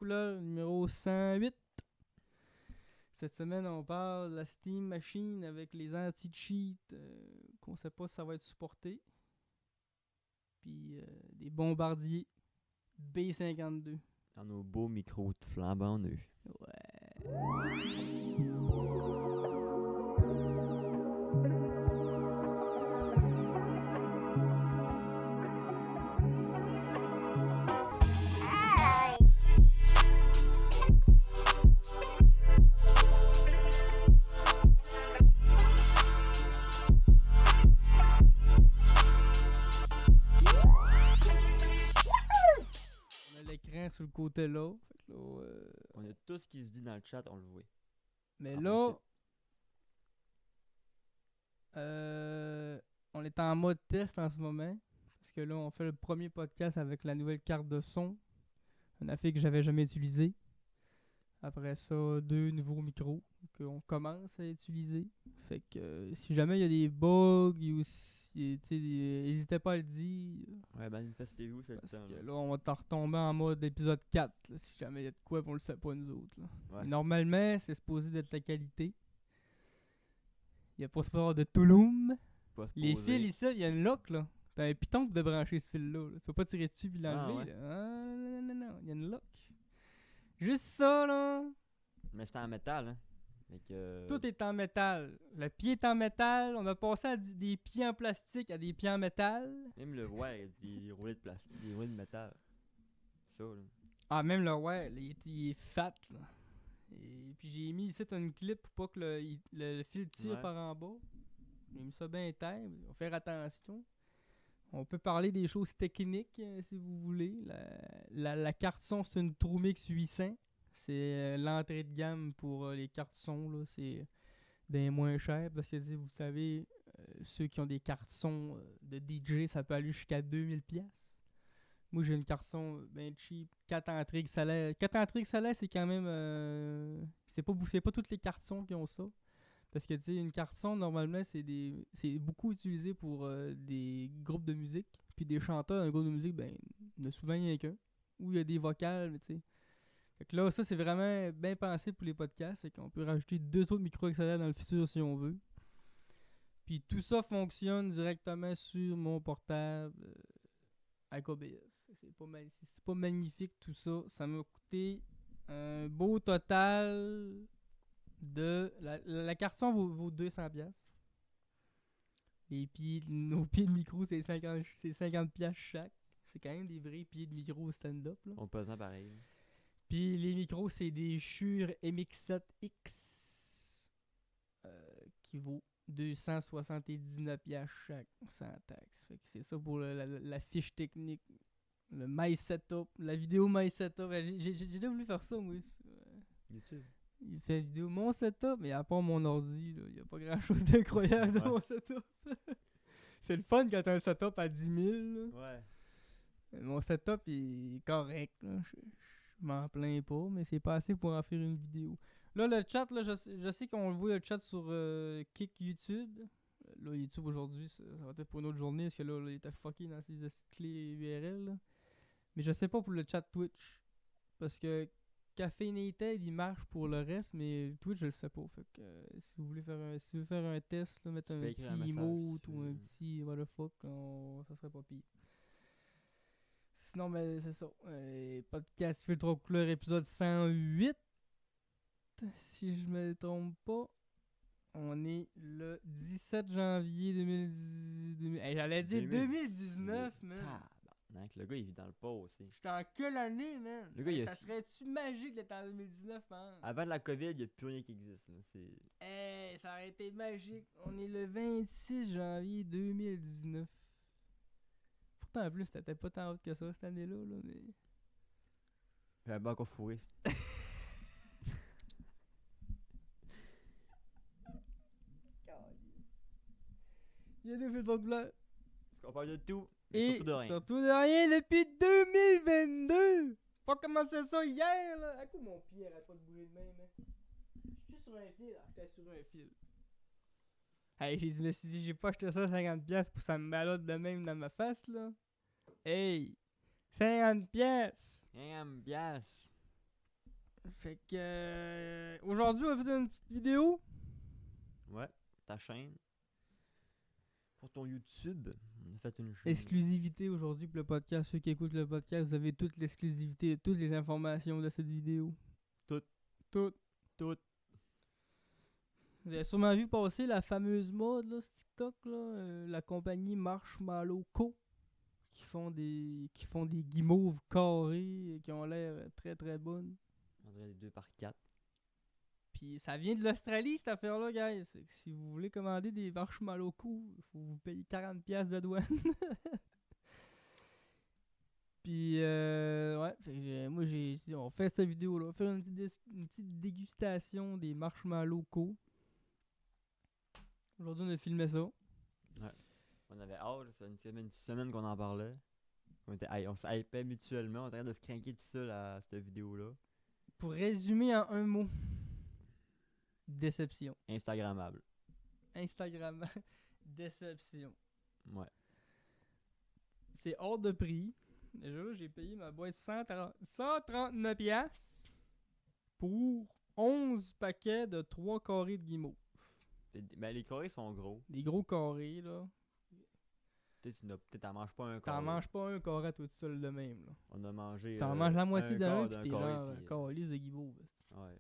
couleur numéro 108. Cette semaine, on parle de la Steam Machine avec les anti-cheats qu'on sait pas si ça va être supporté. Puis des bombardiers B52. Dans nos beaux micros de flambant neufs. On a l'écran sur le côté là. Fait que là, On a tout ce qui se dit dans le chat, on le voit. mais Ah, là, on est en mode test en ce moment. Parce que là, on fait le premier podcast avec la nouvelle carte de son. Un affaire que j'avais jamais utilisé. Après ça, 2 nouveaux micros qu'on commence à utiliser. Fait que si jamais il y a des bugs ou si, n'hésitez pas à le dire. Ouais, manifestez-vous, c'est le Parce temps. que Là. là, on va retomber en mode épisode 4. Là, si jamais il y a de quoi, on le sait pas nous autres. Là. Ouais. Et normalement, c'est supposé d'être la qualité. Il n'y a pas supposé avoir de Touloum. Pas se Les poser. fils ici, il y a une lock là. T'as un piton pour débrancher ce fil-là. Là. Tu peux pas tirer dessus puis l'enlever. ouais. Là. Ah, non. Il y a une lock. Juste ça là. Mais c'est en métal, hein. Fait que... Tout est en métal. Le pied est en métal. On a passé à des pieds en plastique à des pieds en métal. Même le ouais, des roulés de plastique, des roulés de métal. Ça, là. Ah, même le ouais, là, il est fat là. Et puis j'ai mis ici une clip pour pas que le fil tire Ouais. par en bas. J'ai mis ça bien terre. On va faire attention. On peut parler des choses techniques si vous voulez. La carte son, c'est une Trumix 800. C'est l'entrée de gamme pour les cartes son. Là. C'est des moins chers. Parce que vous savez, ceux qui ont des cartes son de DJ, ça peut aller jusqu'à 2000$. Moi, j'ai une carte son bien cheap. 4 entrées XLR. 4 entrées XLR, c'est quand même... c'est pas toutes les cartes son qui ont ça. Parce que, tu sais, une carte son, normalement, c'est beaucoup utilisé pour des groupes de musique. Puis des chanteurs d'un groupe de musique, ben, il y en a souvent rien qu'un. Ou il y a des vocales, mais tu sais. Fait que là, ça, c'est vraiment bien pensé pour les podcasts. Fait qu'on peut rajouter 2 autres micros XLR dans le futur si on veut. Puis tout ça fonctionne directement sur mon portable avec OBS. C'est pas magnifique tout ça. Ça m'a coûté un beau total de... La carte son vaut 200$. Nos pieds de micro, c'est 50$ chaque. C'est quand même des vrais pieds de micro stand-up. Là. On pesant pareil. Puis les micros, c'est des Shure MX7X qui vaut 279$ chaque, sans taxe. Fait que c'est ça pour la fiche technique. Le My Setup, la vidéo My Setup. J'ai déjà voulu faire ça, moi. YouTube. Il fait une vidéo mon setup, mais à part mon ordi, il n'y a pas grand chose d'incroyable dans Ouais. mon setup. C'est le fun quand t'as un setup à 10 000. Là. Ouais. Mon setup il est correct. Là. Je m'en plains pas, mais c'est pas assez pour en faire une vidéo. Là, le chat, là, je sais qu'on le voit le chat sur Kick YouTube. Là, YouTube aujourd'hui, ça va être pour une autre journée, parce que là il était fucké dans ses clés URL. Là. Mais je sais pas pour le chat Twitch. Parce que Caffeinated, il marche pour le reste, mais Twitch, je le sais pas. Fait que si vous voulez faire un test, là, mettre Tu un peux écrire un petit message, emote si ou tu un veux. petit what the fuck, ça serait pas pire. Sinon, mais c'est ça. Podcast Filtre aux couleurs, épisode 108. Si je me trompe pas. On est le 17 janvier 2010. J'allais dire 2019, man. Tabarnak, le gars, il vit dans le passé. J'étais en quelle année, man? Le gars, il a ça su- serait-tu magique d'être en 2019, man? Avant la COVID, il n'y a plus rien qui existe. Là. C'est... Ça aurait été magique. On est le 26 janvier 2019. Pourtant, en plus, c'était pas tant haute que ça cette année-là, là, mais... J'avais encore fourré. Il y a des filtres de couleur. Parce qu'on parle de tout, mais Et surtout de rien. surtout de rien depuis 2022. Pas commencé ça hier, là. À quoi mon pied arrête pas de bouger de même, hein? J'étais sur un fil. J'étais sur un fil. Hey, je me suis dit, j'ai pas acheté ça 50$ pour que ça me balade de même dans ma face, là. Hey! 50$! Rien à me biasse. Fait que aujourd'hui, on va faire une petite vidéo. Ouais, ta chaîne. Pour ton YouTube, on a fait une chaîne. Exclusivité aujourd'hui pour le podcast. Ceux qui écoutent le podcast, vous avez toute l'exclusivité, toutes les informations de cette vidéo. Toutes. Vous avez sûrement vu passer la fameuse mode, là, sur TikTok, là, la compagnie Marshmallow Co. qui font des guimauves carrés qui ont l'air très très bonnes. On dirait des 2x4. Puis ça vient de l'Australie, cette affaire-là, guys. Fait que si vous voulez commander des Marshmallow Co, il faut vous payer 40$ de douane. Puis, ouais, fait que moi j'ai dit, on fait cette vidéo-là, on va faire une petite dégustation des Marshmallow Co. Aujourd'hui, on a filmé ça. Ouais. On avait hâte, ça fait une semaine qu'on en parlait. On se hypait mutuellement, on était en train de se craquer tout seul à cette vidéo-là. Pour résumer en un mot, déception. Instagrammable. Instagram, déception. Ouais. C'est hors de prix. Déjà là, j'ai payé ma boîte 139$ pour 11 paquets de 3 carrés de guimauve. Ben, les carrés sont gros. Des gros carrés, là. Peut-être t'en manges pas un T'en carré. manges pas un carré tout seul de même, là. On a mangé. T'en manges la moitié un d'un, quart pis t'es carré, genre puis, calice de guimauve. Ouais.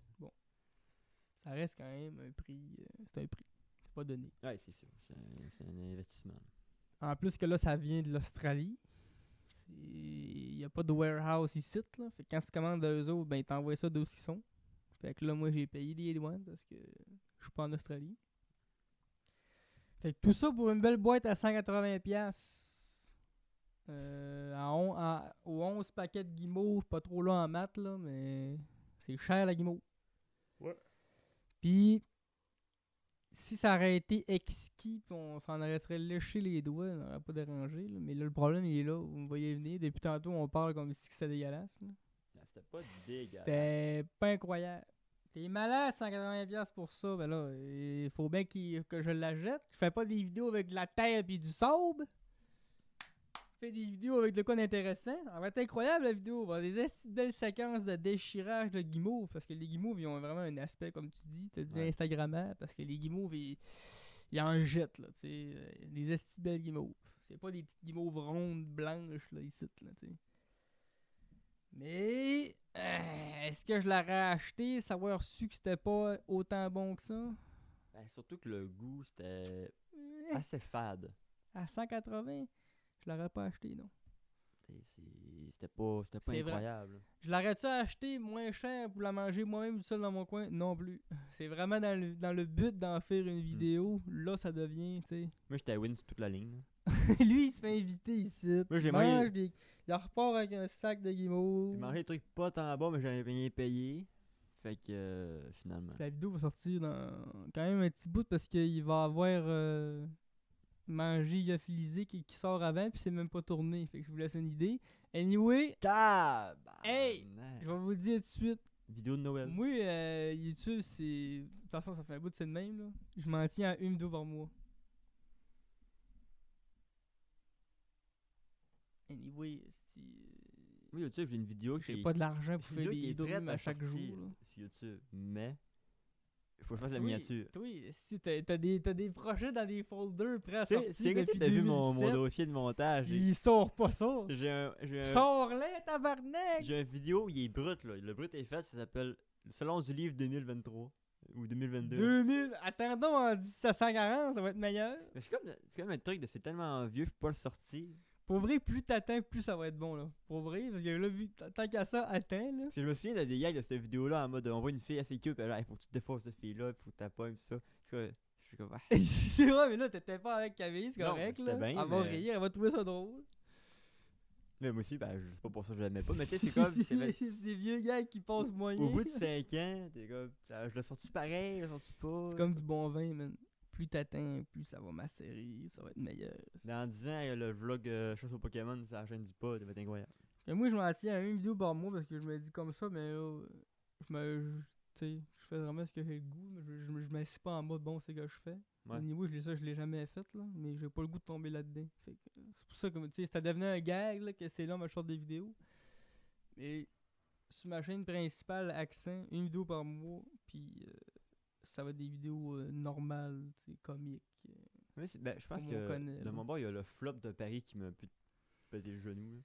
Ça reste quand même un prix. C'est un prix. C'est pas donné. Ouais, c'est sûr. C'est un investissement. En plus que là, ça vient de l'Australie. Il n'y a pas de warehouse ici, là. Fait que quand tu commandes d'eux autres, ben ils t'envoient ça d'où ils sont. Fait que là, moi, j'ai payé des douanes parce que je suis pas en Australie. Fait que tout ça pour une belle boîte à 180$. Aux 11 paquets de guimauve, pas trop là en maths, là, mais c'est cher la guimauve. Ouais. Puis, si ça aurait été exquis, puis on s'en serait léché les doigts, ça n'aurait pas dérangé. Là. Mais là, le problème, il est là. Vous me voyez venir. Depuis tantôt, on parle comme si c'était dégueulasse. Là. C'était pas dégueulasse. C'était pas incroyable. T'es malade, 180$ pour ça. Ben là, il faut bien que je la jette. Je fais pas des vidéos avec de la terre et du sable. Je fais des vidéos avec de quoi d'intéressant. Ça va être incroyable la vidéo. Il va y avoir des belles séquences de déchirage de guimauve. Parce que les guimauves, ils ont vraiment un aspect, comme tu dis. Tu dis Instagrammable. Parce que les guimauves, ils en jettent. Là, des esti belles guimauves. C'est pas des petites guimauves rondes, blanches, là, ici. Là, t'sais. Mais est-ce que je l'aurais acheté, savoir su que c'était pas autant bon que ça? Ben, surtout que le goût, c'était assez fade. À 180, je l'aurais pas acheté, non. C'était pas C'est incroyable. Je l'aurais-tu acheté moins cher pour la manger moi-même tout seul dans mon coin? Non plus. C'est vraiment dans le but d'en faire une vidéo. Là, ça devient, tu sais. Moi, j'étais win sur toute la ligne. Lui, il se fait inviter ici. Moi, j'ai Il repart avec un sac de guimauve. J'ai mangé des trucs pas tant bas, mais j'avais rien payé. Fait que finalement. La vidéo va sortir dans quand même un petit bout parce qu'il va avoir mangé lyophilisé qui sort avant puis c'est même pas tourné. Fait que je vous laisse une idée. Anyway, hey, je vais vous le dire tout de suite. Vidéo de Noël. Moi, YouTube, c'est... De toute façon, ça fait un bout de c'est de même, là. Je m'en tiens à une vidéo par mois. Anyway, oui, YouTube, j'ai une vidéo j'ai pas de l'argent pour faire des vidéos prête à chaque jour. Là. Sur YouTube, mais il faut que je fasse la miniature. Oui, si t'as des projets dans des folders prêts à sortir c'est depuis t'as vu 2017, mon dossier de montage. Il sort pas ça. Sors-les, tabarnak! J'ai une vidéo, il est brut, là. Le brut est fait, ça s'appelle Selon du livre 2023 ou 2022. Attendons en 1740, ça va être meilleur. Mais c'est comme un truc de c'est tellement vieux, je peux pas le sortir. Pour vrai, plus t'attends, plus ça va être bon, là. Pour vrai, parce que là, vu tant qu'à ça, attends, là. Parce que je me souviens des gags de cette vidéo-là en mode on voit une fille assez cute, puis là, il faut que tu te défausses cette fille-là, il faut que tu t'appelles, pis ça. Je suis comme. C'est vrai, mais là, t'étais pas avec Camille, c'est correct, non, là. Bien, elle va rire, elle va trouver ça drôle. Mais moi aussi, ben, je sais pas pour ça que je l'aimais pas, mais tu sais, c'est comme. C'est des vieux gars qui passent moyen. Au bout de 5 ans, t'es comme. Je l'ai sorti pareil, je l'ai sorti pas. C'est comme du bon vin, man. Plus t'attends, plus ça va macérer, ça va être meilleur. Dans 10 ans, le vlog chasse au Pokémon sur la chaîne du pod, ça va être incroyable. Et moi, je m'en tiens à une vidéo par mois parce que je me dis comme ça, mais là, je fais vraiment ce que j'ai le goût. Mais je m'assis pas en mode bon, c'est ce que je fais. Ouais. Au niveau, je l'ai jamais fait, là, mais j'ai pas le goût de tomber là-dedans. C'est pour ça que, tu sais, ça devenait un gag, là, que c'est là ma short des vidéos. Mais sur ma chaîne principale, Accent, une vidéo par mois, puis ça va être des vidéos normales, tu sais, comiques. Ouais, je pense Comme on que connaît, de là. mon bord, il y a le flop de Paris qui m'a pu péter le genou. Là. De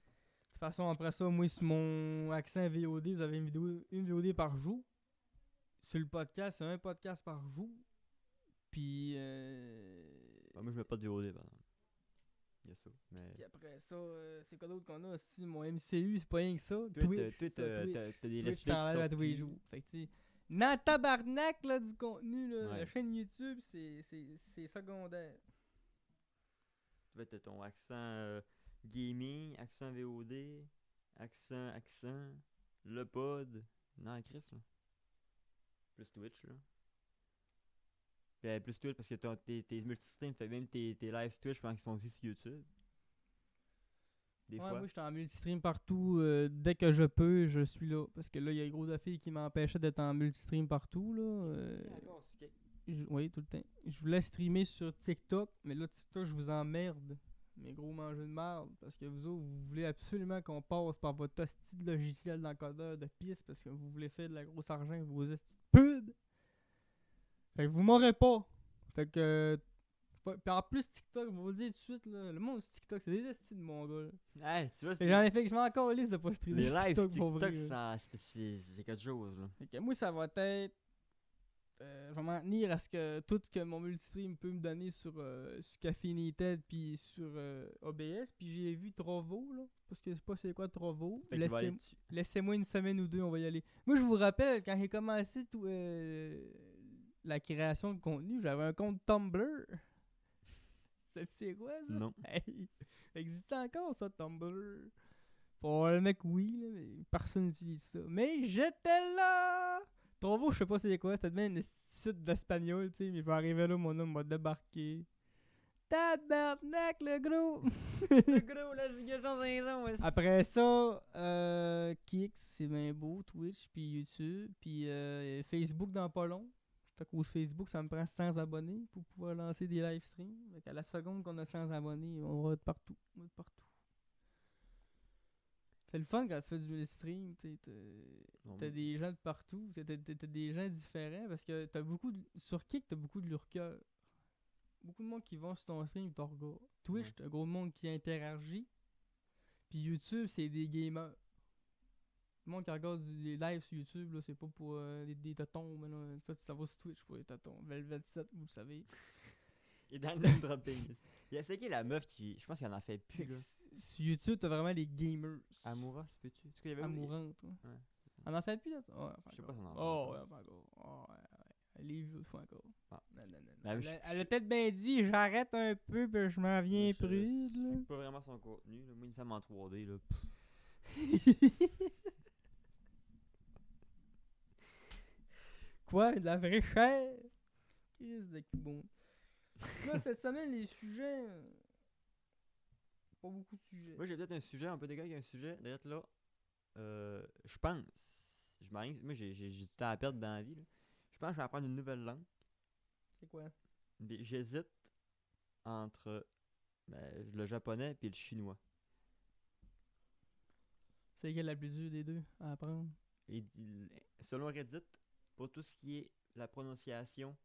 toute façon, après ça, moi, sur mon Accent VOD, vous avez une VOD par jour. Sur le podcast, c'est un podcast par jour. Puis, Moi, je mets pas de VOD, par exemple. Il y a ça. Mais... puis après ça, c'est quoi d'autre qu'on a aussi? Mon MCU, c'est pas rien que ça. Toi, Twitch, t'as des Twitch, Let's t'en Play qui enlèves à sortent tous les plus. jours. Fait que, tu sais, dans le tabarnak là, du contenu, là, Ouais. la chaîne YouTube, c'est secondaire. Tu vas ton accent gaming, accent VOD, accent, le pod. Non, Chris, là. Plus Twitch, là. Puis, plus Twitch parce que tes multistreams, fait même tes live Twitch pendant qu'ils sont aussi sur YouTube. Des Ouais, fois. moi, j'étais en multistream partout. Dès que je peux, je suis là. Parce que là, il y a gros de filles qui m'empêchaient d'être en multistream partout, là. Oui, tout le temps. Je voulais streamer sur TikTok, mais là, TikTok, je vous emmerde. Mes gros mangeux de merde. Parce que vous autres, vous voulez absolument qu'on passe par votre hostie de logiciel d'encodeur de piste parce que vous voulez faire de la grosse argent avec vos hosties de pub. Fait que vous m'aurez pas. Fait que. Puis en plus, TikTok, je vais vous le dire tout de suite, là, le monde sur TikTok, c'est des hosties de mon gars. Là. Hey, tu vois, Fait que j'en ai fait que je m'en encore liste de pas streamer les sur lives TikTok pour TikTok, vrai, là. c'est quelque chose, là. Fait que moi, ça va être. Je vais m'en tenir à ce que tout que mon multistream peut me donner sur Caffeinated puis sur OBS. Puis j'ai vu Trovo, là. Parce que je sais pas c'est quoi Trovo. Fait qu'il va aller dessus. Laissez-moi une semaine ou deux, on va y aller. Moi, je vous rappelle, quand j'ai commencé la création de contenu, j'avais un compte Tumblr. Ça tu sais quoi, ça? Non. Hey, existe encore, ça, Tumblr? Pour le mec, oui, là, mais personne n'utilise ça. Mais j'étais là! Trovo, je sais pas c'est quoi, c'était bien un site d'espagnol, tu sais, mais il va arriver là, mon homme va débarquer. Tabarnak, le gros! Le gros, la gigasson saison, ouais. Après ça, Kix, c'est bien beau, Twitch, puis YouTube, puis Facebook dans pas long. Fait qu'au Facebook, ça me prend 100 abonnés pour pouvoir lancer des live streams. Fait qu'à la seconde qu'on a 100 abonnés, on va être partout. On va être partout. C'est le fun quand tu fais du stream, tu sais, t'as des gens de partout, t'as des gens différents, parce que sur Kik, t'as beaucoup de lurkers. Beaucoup de monde qui vont sur ton stream et t'en regardent. Twitch, Ouais. t'as gros de monde qui interagit. Puis YouTube, c'est des gamers. Le monde qui regarde les lives sur YouTube, là, c'est pas pour des totons, mais là, ça va sur Twitch pour les totons. Velvet 7, vous le savez. Et dans le name dropping. Il a essayé la meuf qui. Je pense qu'elle en fait plus, là. Sur YouTube, t'as vraiment les gamers. Amoura, c'est peux-tu? Est-ce qu'il y avait Amourantes, ouais. Ouais. On en fait plus, là? Oh, Je sais pas si on en Oh, parle. ouais, enfin encore. Oh, ouais, ouais. Les vues, fois encore. Ah. Non, non, non. Ben, Elle a peut-être bien dit, j'arrête un peu, puis je m'en viens prude, là. C'est pas vraiment son contenu, là. Moi, une femme en 3D, là. Quoi? De la vraie chair? Qu'est-ce de bon. Là, cette semaine, les sujets. Pas beaucoup de sujets. Moi, j'ai peut-être un sujet, un peu d'égal avec un sujet. D'être là, je pense. Moi, j'ai du temps à perdre dans la vie, là. Je pense que je vais apprendre une nouvelle langue. C'est quoi? J'hésite entre le japonais et le chinois. C'est quelle la plus dure des deux à apprendre? Et selon Reddit, pour tout ce qui est la prononciation,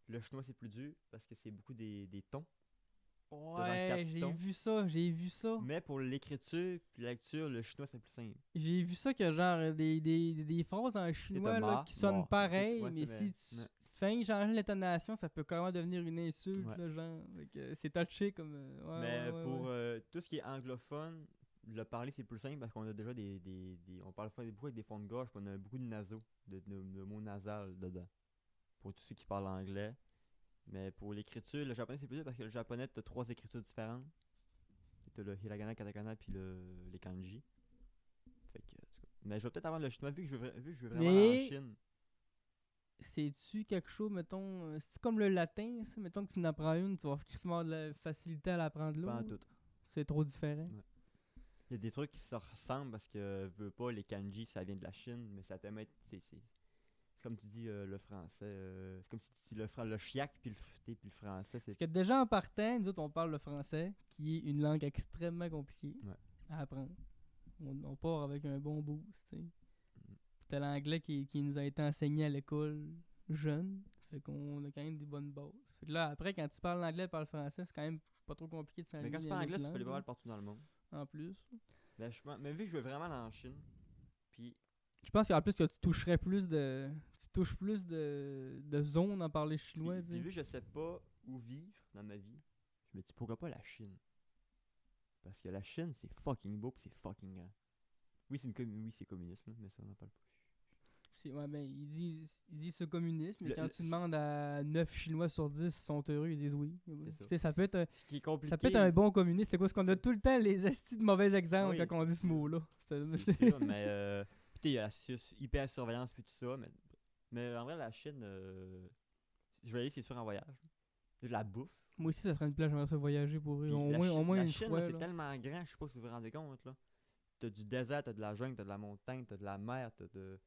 le chinois c'est plus dur parce que c'est beaucoup des tons. Ouais, j'ai vu ça. Mais pour l'écriture puis la lecture, le chinois c'est plus simple. J'ai vu ça que genre des phrases en chinois là, qui sonnent pareil, Ouais, mais c'est si vrai. tu fais changer l'intonation, ça peut carrément devenir une insulte, Ouais. là, genre. Fait que c'est touché comme. Ouais, Mais ouais, pour ouais. tout ce qui est anglophone, le parler c'est plus simple parce qu'on a déjà on parle beaucoup avec des fonds de gorge, puis on a beaucoup de nasaux, de mots nasales dedans. Pour tous ceux qui parlent anglais. Mais pour l'écriture, le japonais c'est plus dur parce que le japonais t'as 3 écritures différentes. T'as le hiragana, katakana puis les kanji. Fait que, en tout cas. Mais je vais peut-être avoir le chinois vu que je veux vraiment aller en Chine. C'est-tu quelque chose, mettons. C'est-tu comme le latin, ça? Mettons que tu en apprends une, tu vas crissement de la facilité à l'apprendre Pas en l'autre. tout. C'est trop différent. Ouais. Il y a des trucs qui se ressemblent parce que veux pas les kanji ça vient de la Chine, mais ça tellement c'est comme tu dis le français, c'est comme si tu dis le chiac puis le français c'est Parce que déjà en partant, nous autres, on parle le français, qui est une langue extrêmement compliquée Ouais. à apprendre. On part avec un bon boost, tu sais. c'était l'anglais qui nous a été enseigné à l'école jeune. Fait qu'on a quand même des bonnes bases. Fait que là, après, quand tu parles l'anglais et parles français, c'est quand même pas trop compliqué de Mais s'enligner quand tu dans parles l'autre anglais, tu peux langue, aller pas là, mal partout dans le monde. en plus. Mais vu que je veux vraiment aller en Chine, puis Je pense qu'en plus que tu toucherais plus de. Tu touches plus de zones en parler chinois, tu vu sais. que je sais pas où vivre dans ma vie, je me dis pourquoi pas la Chine. Parce que la Chine, c'est fucking beau pis c'est fucking grand. Oui, c'est communiste, là, mais ça, on en parle pas. Ouais, ben, ils disent ce communisme, mais Le- quand le- tu demandes à 9 Chinois sur 10 s'ils sont heureux, ils disent oui. C'est Tu sais, ça peut être Ce qui est ça peut être compliqué, un bon communiste. C'est quoi? Parce qu'on a tout le temps les estis de mauvais exemples oui, quand on c'est dit ce sûr. mot-là. c'est sûr, mais pis t'sais, il y a la hyper surveillance puis tout ça, mais en vrai, la Chine, je vais aller, c'est sûr, en voyage. De la bouffe. Moi aussi, ça serait une place, j'aimerais ça voyager pour eux. Puis Au moins la une Chine, fois. là, c'est Là. tellement grand, je sais pas si vous vous rendez compte, là. T'as du désert, t'as de la jungle, t'as de la montagne, t'as de la mer, t'as de...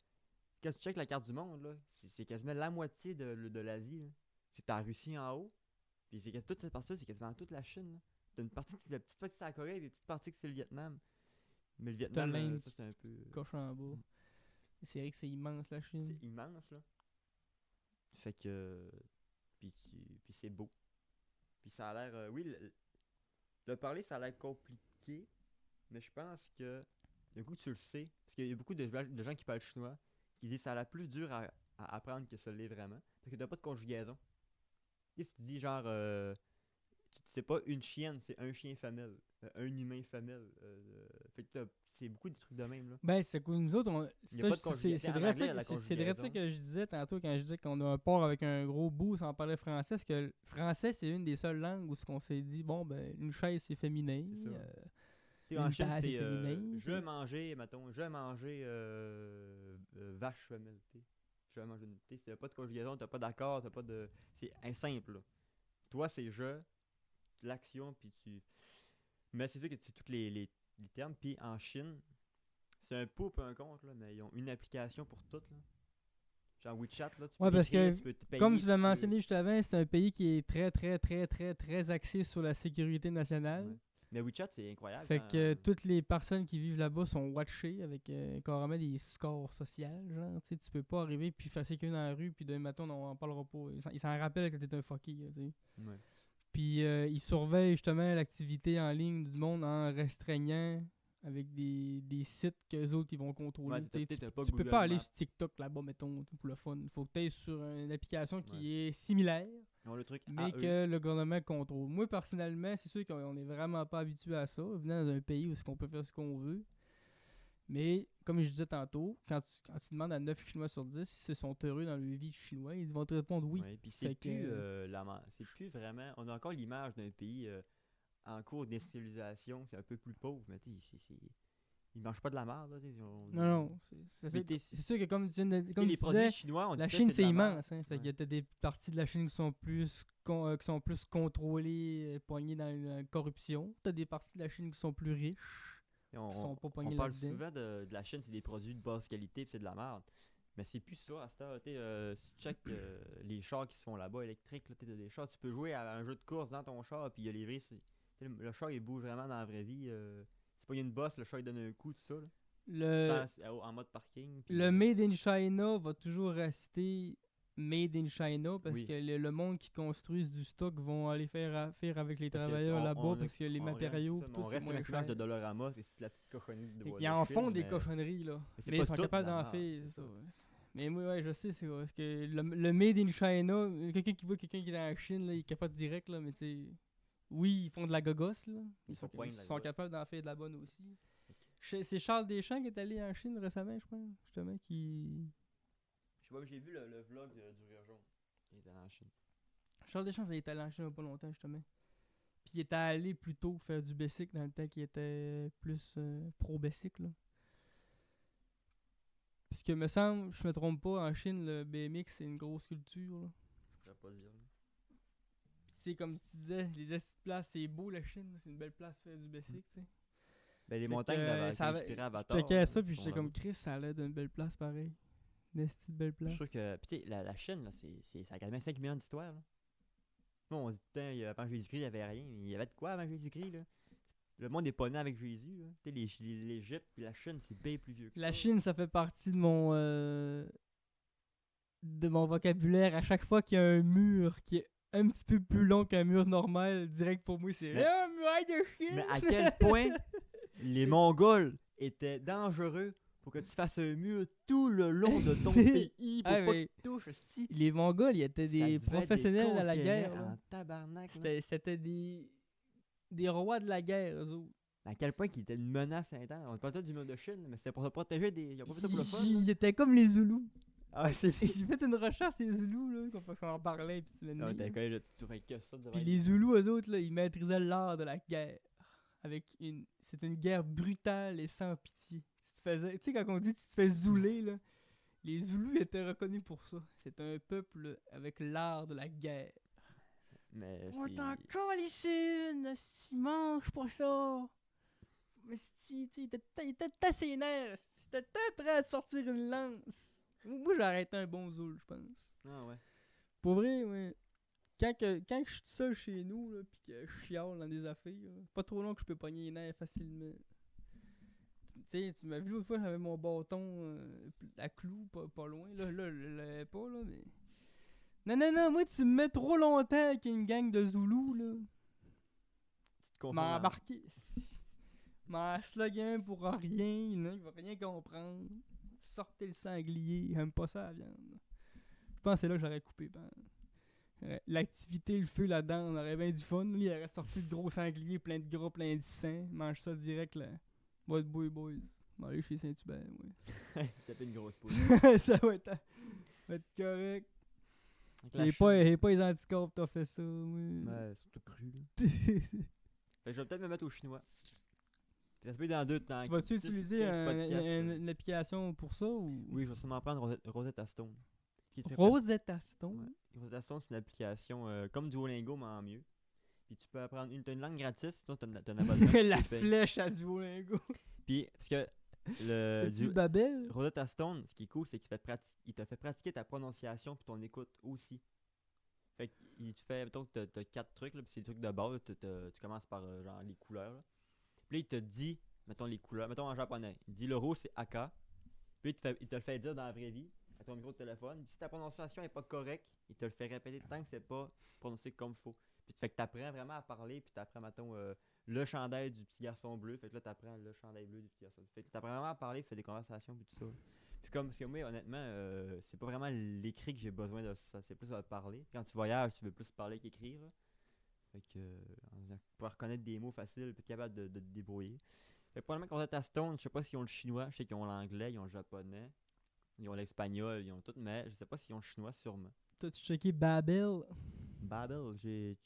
Quand tu checkes la carte du monde, là, c'est quasiment la moitié de l'Asie, là. C'est ta Russie en haut, puis toute cette partie-là, c'est quasiment toute la Chine, là. T'as une partie, la petite partie c'est la Corée, puis une petite partie que c'est le Vietnam. Mais le Vietnam, l'Inde ça c'est un peu... Coche en bas. C'est vrai que c'est immense, la Chine. C'est immense, là. Fait que... Puis c'est beau. Puis ça a l'air... oui, le parler, ça a l'air compliqué, mais je pense que... Du coup, tu le sais, parce qu'il y a beaucoup de gens qui parlent chinois, qui disent que ça a l'air plus dur à apprendre que ça l'est vraiment, parce que t'as pas de conjugaison. Tu sais, si tu dis genre... c'est pas une chienne, c'est un chien femelle. Un humain femelle. Fait que c'est beaucoup des trucs de même, là. Ben, c'est que nous autres, Il y a pas de conjugaison. c'est En vrai anglais, il y a la ça conjugaison. que je disais tantôt quand je disais qu'on a un port avec un gros bout sans parler français. Parce que le français, c'est une des seules langues où ce qu'on s'est dit, bon, ben, une chaise, c'est féminin. C'est ça. Une En Chine, tasse, c'est c'est féminin. je vais manger, mettons, je vais manger vache femelle. T'sais. Je vais manger une. T'as pas de conjugaison, t'as pas d'accord, t'as pas de. C'est simple, là. Toi, c'est je, l'action, puis tu. Mais c'est sûr que tu sais tous les termes. Puis en Chine, c'est un pour un contre, là, mais ils ont une application pour tout, là. Genre WeChat, là, tu peux Ouais, parce écrire, que, tu peux te payer. comme tu l'as tu peux- mentionné juste avant, c'est un pays qui est très, très, très, très, très axé sur la sécurité nationale. Ouais. Mais WeChat, c'est incroyable. Fait quand- que toutes les personnes qui vivent là-bas sont watchées avec carrément des scores sociaux. Genre, tu sais, tu peux pas arriver puis faire quelqu'un dans la rue puis d'un matin, on en parlera pas. Ils s'en rappellent que t'es un fucké, tu sais. Ouais. Puis ils surveillent justement l'activité en ligne du monde en restreignant avec des sites qu'eux autres ils vont contrôler. Ouais, T'sais, t'as pas tu peux Google pas aller Maps. sur TikTok là-bas, mettons, pour le fun. Il faut que tu ailles sur une application qui Ouais. est similaire, Ils ont le truc mais à eux. que le gouvernement contrôle. Moi, personnellement, c'est sûr qu'on est vraiment pas habitué à ça, venant dans un pays où on peut faire ce qu'on veut. Mais, comme je disais tantôt, quand tu demandes à 9 Chinois sur 10 s'ils sont heureux dans leur vie chinois, ils vont te répondre oui. Ouais, puis Fait que, c'est plus vraiment. On a encore l'image d'un pays en cours d'industrialisation, c'est un peu plus pauvre, mais tu sais, ils mangent pas de la merde, là. non, Mais c'est sûr que comme tu les disais, produits chinois, on dit la que Chine, c'est c'est de la merde. immense. Hein. Fait Ouais. qu'il y a des parties de la Chine qui sont plus contrôlées, poignées dans la corruption. T'as des parties de la Chine qui sont plus riches, Et qui sont pas on poignées parle là-dedans. souvent de la Chine, c'est des produits de basse qualité, puis c'est de la merde. Mais c'est plus ça à cette heure. Si tu check les chars qui se font là-bas électriques, là, t'as des chars, tu peux jouer à un jeu de course dans ton char, puis il y a les vrais. Le char il bouge vraiment dans la vraie vie. C'est pas une bosse, le char il donne un coup, tout ça. Là. En mode parking. Puis, Le Made in China va toujours rester Made in China parce Oui. que le monde qui construise du stock vont aller faire affaire avec les parce que travailleurs on- là-bas on parce que les on matériaux, reste, pis mais tout, on c'est reste moins avec cher. l'image de Dollarama, c'est la petite cochonnerie de Fait bois qu'ils de en Chine, font des mais- cochonneries, là. c'est Mais pas ils sont toute capables de la d'en merde, faire, c'est c'est ça. ça. Mais moi, ouais, je sais, c'est parce que le Made in China, quelqu'un qui voit quelqu'un qui est dans la Chine, là, il capote direct, là, mais tu sais. Oui, ils font de la gogosse, là. Ils font point de la sont gogosse. capables d'en faire de la bonne aussi. C'est Charles Deschamps qui est allé en Chine récemment, je pense, justement, qui. Je sais pas, j'ai vu le vlog du Rire Jaune. Il était en Chine. Charles Deschamps, il est allé en Chine il y a pas longtemps, justement. Puis il était allé plutôt faire du bicycle dans le temps qu'il était plus pro-bicycle, là. Parce que me semble, je me trompe pas, en Chine, le BMX, c'est une grosse culture, là. Je pourrais pas dire. Là. Puis tu sais, comme tu disais, les astuces de place, c'est beau, la Chine, c'est une belle place pour faire du bicycle, tu sais. Ben, les Fait montagnes que, d'Avatar, ça qui avait- inspiraient Je Avatar. checkais ça, puis sont j'étais comme là-bas. Chris, ça a l'air d'une belle place pareil. Une esti de belle Je place. suis sûr que. Puis, tu sais, la Chine, là, ça a quasiment 5 millions d'histoires. Là. Nous, on dit tout le temps, avant Jésus-Christ, il y avait rien. Mais il y avait de quoi avant Jésus-Christ, là? Le monde est pas né avec Jésus. Là. Tu sais, l'Égypte et la Chine, c'est bien plus vieux que La ça. Chine, ça fait partie de mon vocabulaire. À chaque fois qu'il y a un mur qui est un petit peu plus long qu'un mur normal, direct pour moi, c'est Mais- un muraille de Chine. Mais à quel point les Mongols étaient dangereux pour que tu fasses un mur tout le long de ton pays pour Ah, pas mais- qu'ils te touchent. Si. Les Mongols, ils étaient des professionnels à la guerre. là. En tabarnak. là. C'était des rois de la guerre, eux autres. À quel point qu'ils étaient une menace intense. On parle pas du mur de Chine, mais c'était pour se protéger des. Ils ont pas fait ça pour le fun. Ils étaient comme les Zoulous. Ah ouais, c'est J'ai fait une recherche sur les Zoulous, là, parce qu'on en parlait, puis tu m'as Ah, dit. t'as collé là, tu ferais que ça devant Puis les Zoulous, eux autres, là, ils maîtrisaient l'art de la guerre. C'est une guerre brutale et sans pitié. Tu sais, quand on dit tu te fais zouler, là, les Zoulous étaient reconnus pour ça. C'est un peuple avec l'art de la guerre. Mais On c'est. t'en colle une, si mange pas ça. Mais si, tu sais, il était assez nerfs, il était prêt à te sortir une lance. Moi, j'ai arrêté un bon zoul, je pense. Ah ouais. Pour vrai, ouais. Quand je suis tout seul chez nous, là, pis que je chiale dans des affaires, là, pas trop long que je peux pogner les nerfs facilement. Tu sais, tu m'as vu l'autre fois, j'avais mon bâton à clous, pas loin. Là, je l'avais pas, là, mais. Non, moi, tu me mets trop longtemps avec une gang de Zoulous, là. Tu te confonds M'en dans- embarqué, m'en slogan pour rien, il va rien comprendre. Sortez le sanglier, il aime pas ça la viande. Je pense que c'est là que j'aurais coupé. L'activité, le feu là-dedans, on aurait bien du fun. Lui, il aurait sorti de gros sangliers, plein de gras, plein de sang. Mange ça direct là. Boys, boys. On va aller chez Saint-Hubert, ouais. Taper une grosse poule. Ça va être correct. Avec la Il Chine. est pas les anticorps t'as fait ça, ouais. Ouais, c'est tout cru. Là. Fait que je vais peut-être me mettre au chinois. Puis ça se peut dans 2 temps. Tu vas-tu 10, utiliser 15 podcasts, une application pour ça ou. Oui, je vais sûrement prendre Rosetta Stone. Qui te fait Rosetta Stone. Ouais. Rosetta Stone, c'est une application comme Duolingo, mais en mieux. Puis tu peux apprendre t'as une langue gratis, sinon t'as un abonnement. La tu payes. flèche à Duolingo. Puis, parce que T'as-tu Babel? Rosetta Stone, ce qui est cool, c'est qu'il te fait pratiquer ta prononciation puis ton écoute aussi. Fait qu'il te fait, mettons que t'as 4 trucs, là, puis c'est des trucs de base, là, tu commences par genre les couleurs. Là. Puis là, il te dit, mettons les couleurs, mettons en japonais, il dit le rose c'est Aka. Puis il te le fait dire dans la vraie vie, à ton micro de téléphone. Puis si ta prononciation est pas correcte, il te le fait répéter tant que c'est pas prononcé comme faut. Puis fait que t'apprends vraiment à parler, puis t'apprends, mettons, le chandail du petit garçon bleu. Fait que là, t'apprends le chandail bleu du petit garçon. Fait que t'apprends vraiment à parler, fais des conversations, puis tout ça. Puis comme, parce que moi, honnêtement, c'est pas vraiment l'écrit que j'ai besoin de ça. C'est plus de parler. Quand tu voyages, tu veux plus parler qu'écrire. Là. Fait que, pouvoir reconnaître des mots faciles, puis être capable de te débrouiller. Fait que probablement qu'on est à Stone, je sais pas s'ils ont le chinois, je sais qu'ils ont l'anglais, ils ont le japonais, ils ont l'espagnol, ils ont tout, mais je sais pas s'ils ont le chinois sûrement. T'as-tu checké Babel? Babel,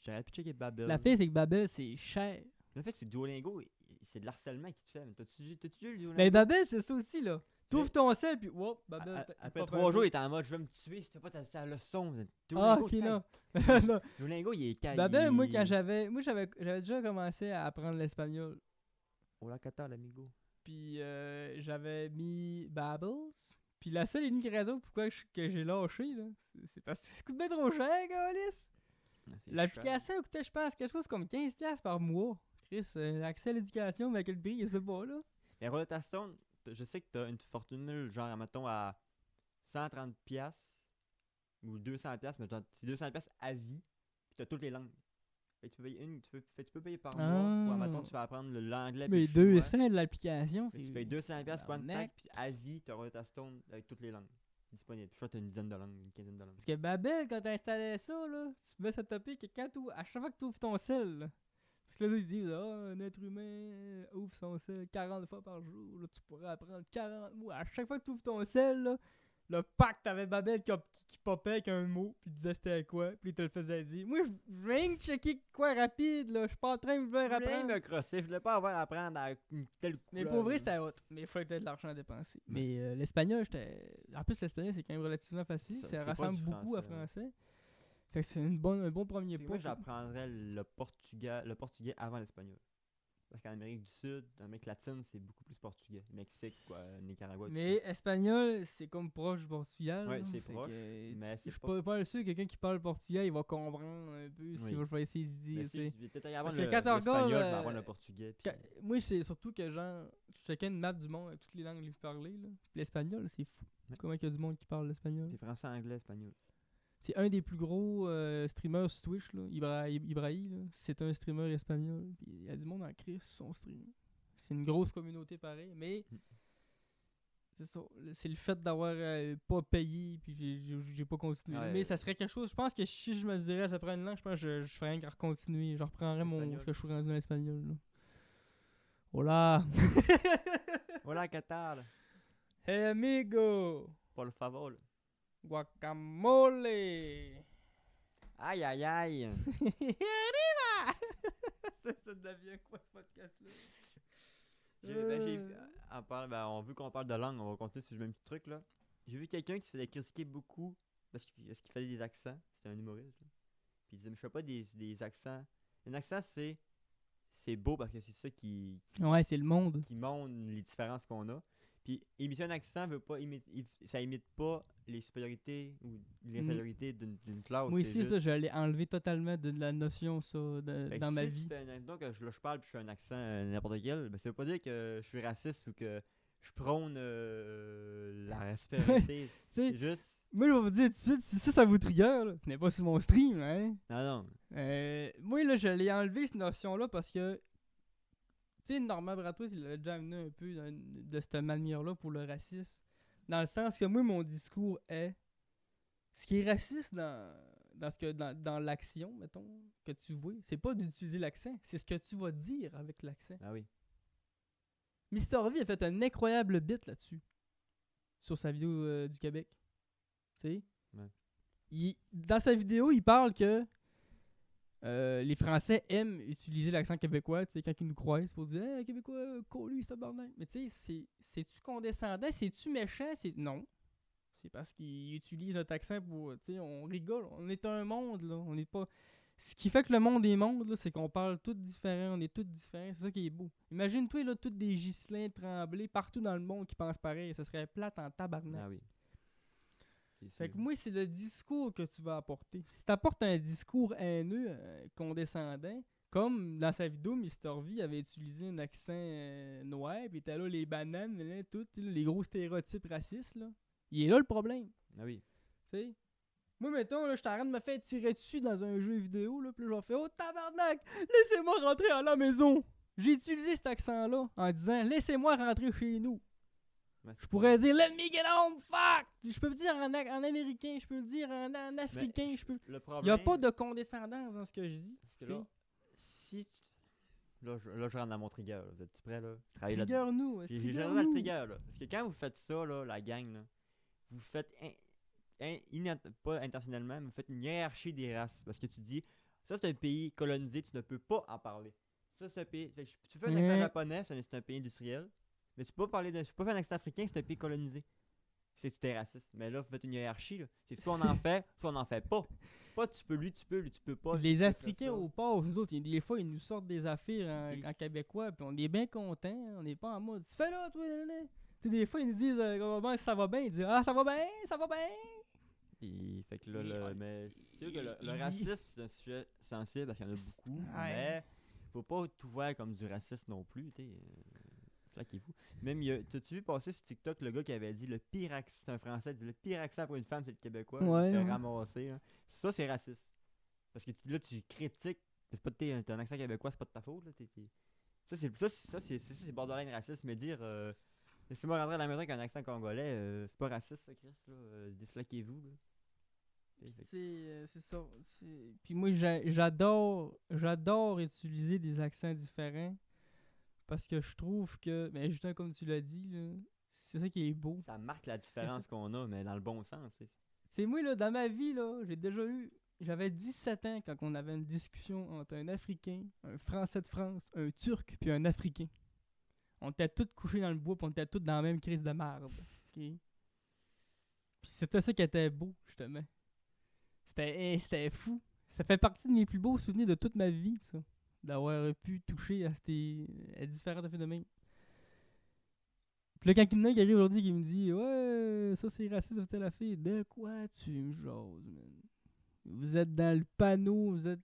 j'aurais pu checker Babel. La fille, c'est que Babel, c'est cher. Le fait, c'est que Duolingo, c'est de l'harcèlement qui te fait. Mais t'as-tu lu le Duolingo? Mais Babel, c'est ça aussi, là. T'ouvres ton sel, puis whoop, Babel. Après 3 jours, il est en mode je vais me tuer si tu fais pas ta leçon. Ah, Duolingo, ok, non. Non. Duolingo, il est calme. Babel, moi, j'avais déjà commencé à apprendre l'espagnol. Hola, Qatar, l'amigo. Puis j'avais mis Babels. Puis la seule et unique raison pourquoi que j'ai lâché, là, c'est parce que ça coûte bien trop cher, Gaulis. L'application coûtait, je pense, quelque chose comme $15 par mois. Chris, l'accès à l'éducation, mais à quel prix, je sais pas, là. Et Rosetta Stone, je sais que t'as une fortune, genre, mettons, à 130$ ou 200$, mais c'est 200$ à vie, puis t'as toutes les langues. Fait que tu peux payer par mois, ou mettons, tu vas apprendre l'anglais. Mais 200 de l'application, c'est. Tu payes 200$ pour un Tabarnak. pack, puis à vie, t'as Rosetta Stone avec toutes les langues disponibles. Je crois que t'as une dizaine de langues, une quinzaine de langues. Parce que Babel, quand t'installais ça, là, tu pouvais setuper que à chaque fois que tu ouvres ton sel, là, parce que là, ils disent, un être humain ouvre son sel 40 fois par jour, là, tu pourrais apprendre 40 mots. À chaque fois que tu ouvres ton sel, là, le pack, t'avais Babel qui popait avec un mot, puis il disait c'était quoi, puis il te le faisait dire. Moi, je viens de checker quoi rapide, là, je suis pas en train de vouloir Je voulais apprendre. me crosser, je voulais pas avoir à apprendre à une telle couleur. Mais pour vrai, c'était hot. Mais il fallait peut-être de l'argent à dépenser. Mais l'espagnol, en plus, l'espagnol, c'est quand même relativement facile. Ça, Ça c'est pas ressemble du beaucoup à français, français. Fait que c'est un bon premier C'est que pas. moi, j'apprendrais le portugais avant l'espagnol. Parce qu'en Amérique du Sud, en Amérique latine, c'est beaucoup plus portugais. Mexique, quoi, Nicaragua, tout Mais ça. espagnol, c'est comme proche du portugais. Ouais, là. c'est Fait proche, que, mais je c'est suis pas... pas sûr que quelqu'un qui parle portugais, il va comprendre un peu ce Oui. qu'il va essayer de Mais dire. si tu sais. je vais peut-être aller Parce apprendre que quand tu regardes, l'espagnol, je vais apprendre le portugais. Puis... moi, c'est surtout que genre, je checkais une map du monde avec toutes les langues les plus parlées. Là. Puis l'espagnol, c'est fou. Ouais. Comment il y a du monde qui parle l'espagnol. C'est français, anglais, espagnol. C'est un des plus gros streamers sur Twitch, là, Ibrahim. Là. C'est un streamer espagnol. Puis il y a du monde en crise sur son stream. C'est une grosse communauté pareil, mais c'est ça. C'est le fait d'avoir pas payé puis j'ai pas continué. Ouais. Mais ça serait quelque chose. Je pense que si je me dirais j'apprends une langue, je pense que je ferais rien qu'à continuer. Je reprendrais Espagnol. ce que je suis rendu dans l'espagnol. Là. Hola! Hola, ¿qué tal? Hey amigo! Por favor. Guacamole! Aïe, aïe, aïe. Arriba! ça devient quoi ce podcast-là? Vu qu'on parle de langue, on va continuer sur le même petit truc là. J'ai vu quelqu'un qui se faisait critiquer beaucoup parce qu'il faisait des accents. C'était un humoriste. Là. Puis il disait, mais je fais pas des accents. Un accent, c'est beau parce que c'est ça qui Ouais, c'est le monde. qui montre les différences qu'on a. Puis imiter un accent ça imite pas les supériorités ou l'infériorité d'une classe. Moi c'est aussi, juste... ça, je l'ai enlevé totalement de la notion ça, Fait que dans ma si vie. Donc, je parle puis je fais un accent n'importe quel, ben, ça veut pas dire que je suis raciste ou que je prône la supériorité. Tu sais, C'est juste. moi, je vais vous dire tout de suite, si ça vous trigger, là, venez pas sur mon stream, hein. Non. Moi, là, je l'ai enlevé cette notion-là parce que, tu sais, Normand Bratois, il l'a déjà amené un peu de cette manière-là pour le racisme. Dans le sens que moi, mon discours est. Ce qui est raciste dans l'action, mettons, que tu vois, c'est pas d'utiliser l'accent, c'est ce que tu vas dire avec l'accent. Ah oui. Mister V a fait un incroyable bit là-dessus. Sur sa vidéo du Québec. Tu sais? Ouais. Dans sa vidéo, il parle que les Français aiment utiliser l'accent québécois, tu sais, quand ils nous croisent pour dire hey, Québécois, lui, tabarnak. Mais tu sais, c'est-tu condescendant? C'est-tu méchant? Non. C'est parce qu'ils utilisent notre accent pour. Tu sais, on rigole. On est un monde, là. On n'est pas. Ce qui fait que le monde est monde, là, c'est qu'on parle tous différents, on est tous différents. C'est ça qui est beau. Imagine-toi, là, tous des Ghislains Tremblay partout dans le monde qui pensent pareil. Ça serait plate en tabarnak. Ah oui. Fait que moi, c'est le discours que tu vas apporter. Si tu apportes un discours haineux, condescendant, comme dans sa vidéo, Mr. V avait utilisé un accent noir, puis était là les bananes, là, tout, les gros stéréotypes racistes, là. Il est là le problème. Ah oui. Tu sais? Moi, mettons, là, je t'arrête de me faire tirer dessus dans un jeu vidéo, là, puis là, je vais faire oh tabarnak, laissez-moi rentrer à la maison. J'ai utilisé cet accent-là en disant laissez-moi rentrer chez nous. Ouais, Je pourrais dire let me get home, fuck! Je peux le dire en américain, je peux le dire en africain, Mais je peux. Le Il problème. n'y a pas de condescendance dans ce que je dis. Parce que là, si. Là, je rentre dans mon trigger. Là. Vous êtes prêts là? Je travaille là. Trigger-nous. J'ai rentré dans le trigger là. Parce que quand vous faites ça, là, la gang, là, vous faites. Pas intentionnellement, mais vous faites une hiérarchie des races. Parce que tu dis, ça c'est un pays colonisé, tu ne peux pas en parler. Ça c'est un pays. Tu fais un accent japonais, c'est un pays industriel. Mais tu peux pas faire un accent africain, c'est un pays colonisé. C'est que tu t'es raciste. Mais là, vous faites une hiérarchie. Là. C'est soit on en fait, soit on n'en fait pas. Pas tu peux, lui tu peux pas. Les Africains au port, nous autres, des fois, ils nous sortent des affaires en québécois, puis on est bien contents. On n'est pas en mode tu fais là, toi, là. Tu sais, des fois, ils nous disent ça va bien. Ils disent ah, ça va bien, ça va bien. Puis, fait que là, mais c'est sûr que le racisme, c'est un sujet sensible parce qu'il y en a beaucoup. Ouais. Mais faut pas tout voir comme du racisme non plus. C'est ça qui est fou. Même, t'as-tu vu passer sur TikTok le gars qui avait dit le pire accent, c'est un français, il dit le pire accent pour une femme, c'est le québécois. Ouais, il se fait ouais. ramasser. Là. Ça, c'est raciste. Parce que là, tu critiques. C'est pas t'as un accent québécois, c'est pas de ta faute. Là, Ça, c'est borderline raciste. Mais dire laissez-moi rentrer à la maison avec un accent congolais, c'est pas raciste, ça, Chris. Disloquez-vous. Là. C'est ça. Puis moi, j'adore utiliser des accents différents parce que je trouve que, ben justement comme tu l'as dit, là, c'est ça qui est beau. Ça marque la différence qu'on a, mais dans le bon sens. C'est moi, là, dans ma vie, là, j'avais 17 ans quand on avait une discussion entre un Africain, un Français de France, un Turc, puis un Africain. On était tous couchés dans le bois, puis on était tous dans la même crise de marde. Okay? Puis c'était ça qui était beau, justement. C'était fou. Ça fait partie de mes plus beaux souvenirs de toute ma vie, ça. d'avoir pu toucher à différents phénomènes. Puis là, quand il y en a qui arrive aujourd'hui qui me dit ouais, ça c'est raciste, telle affaire, de quoi tu me jases, man? Vous êtes dans le panneau, vous êtes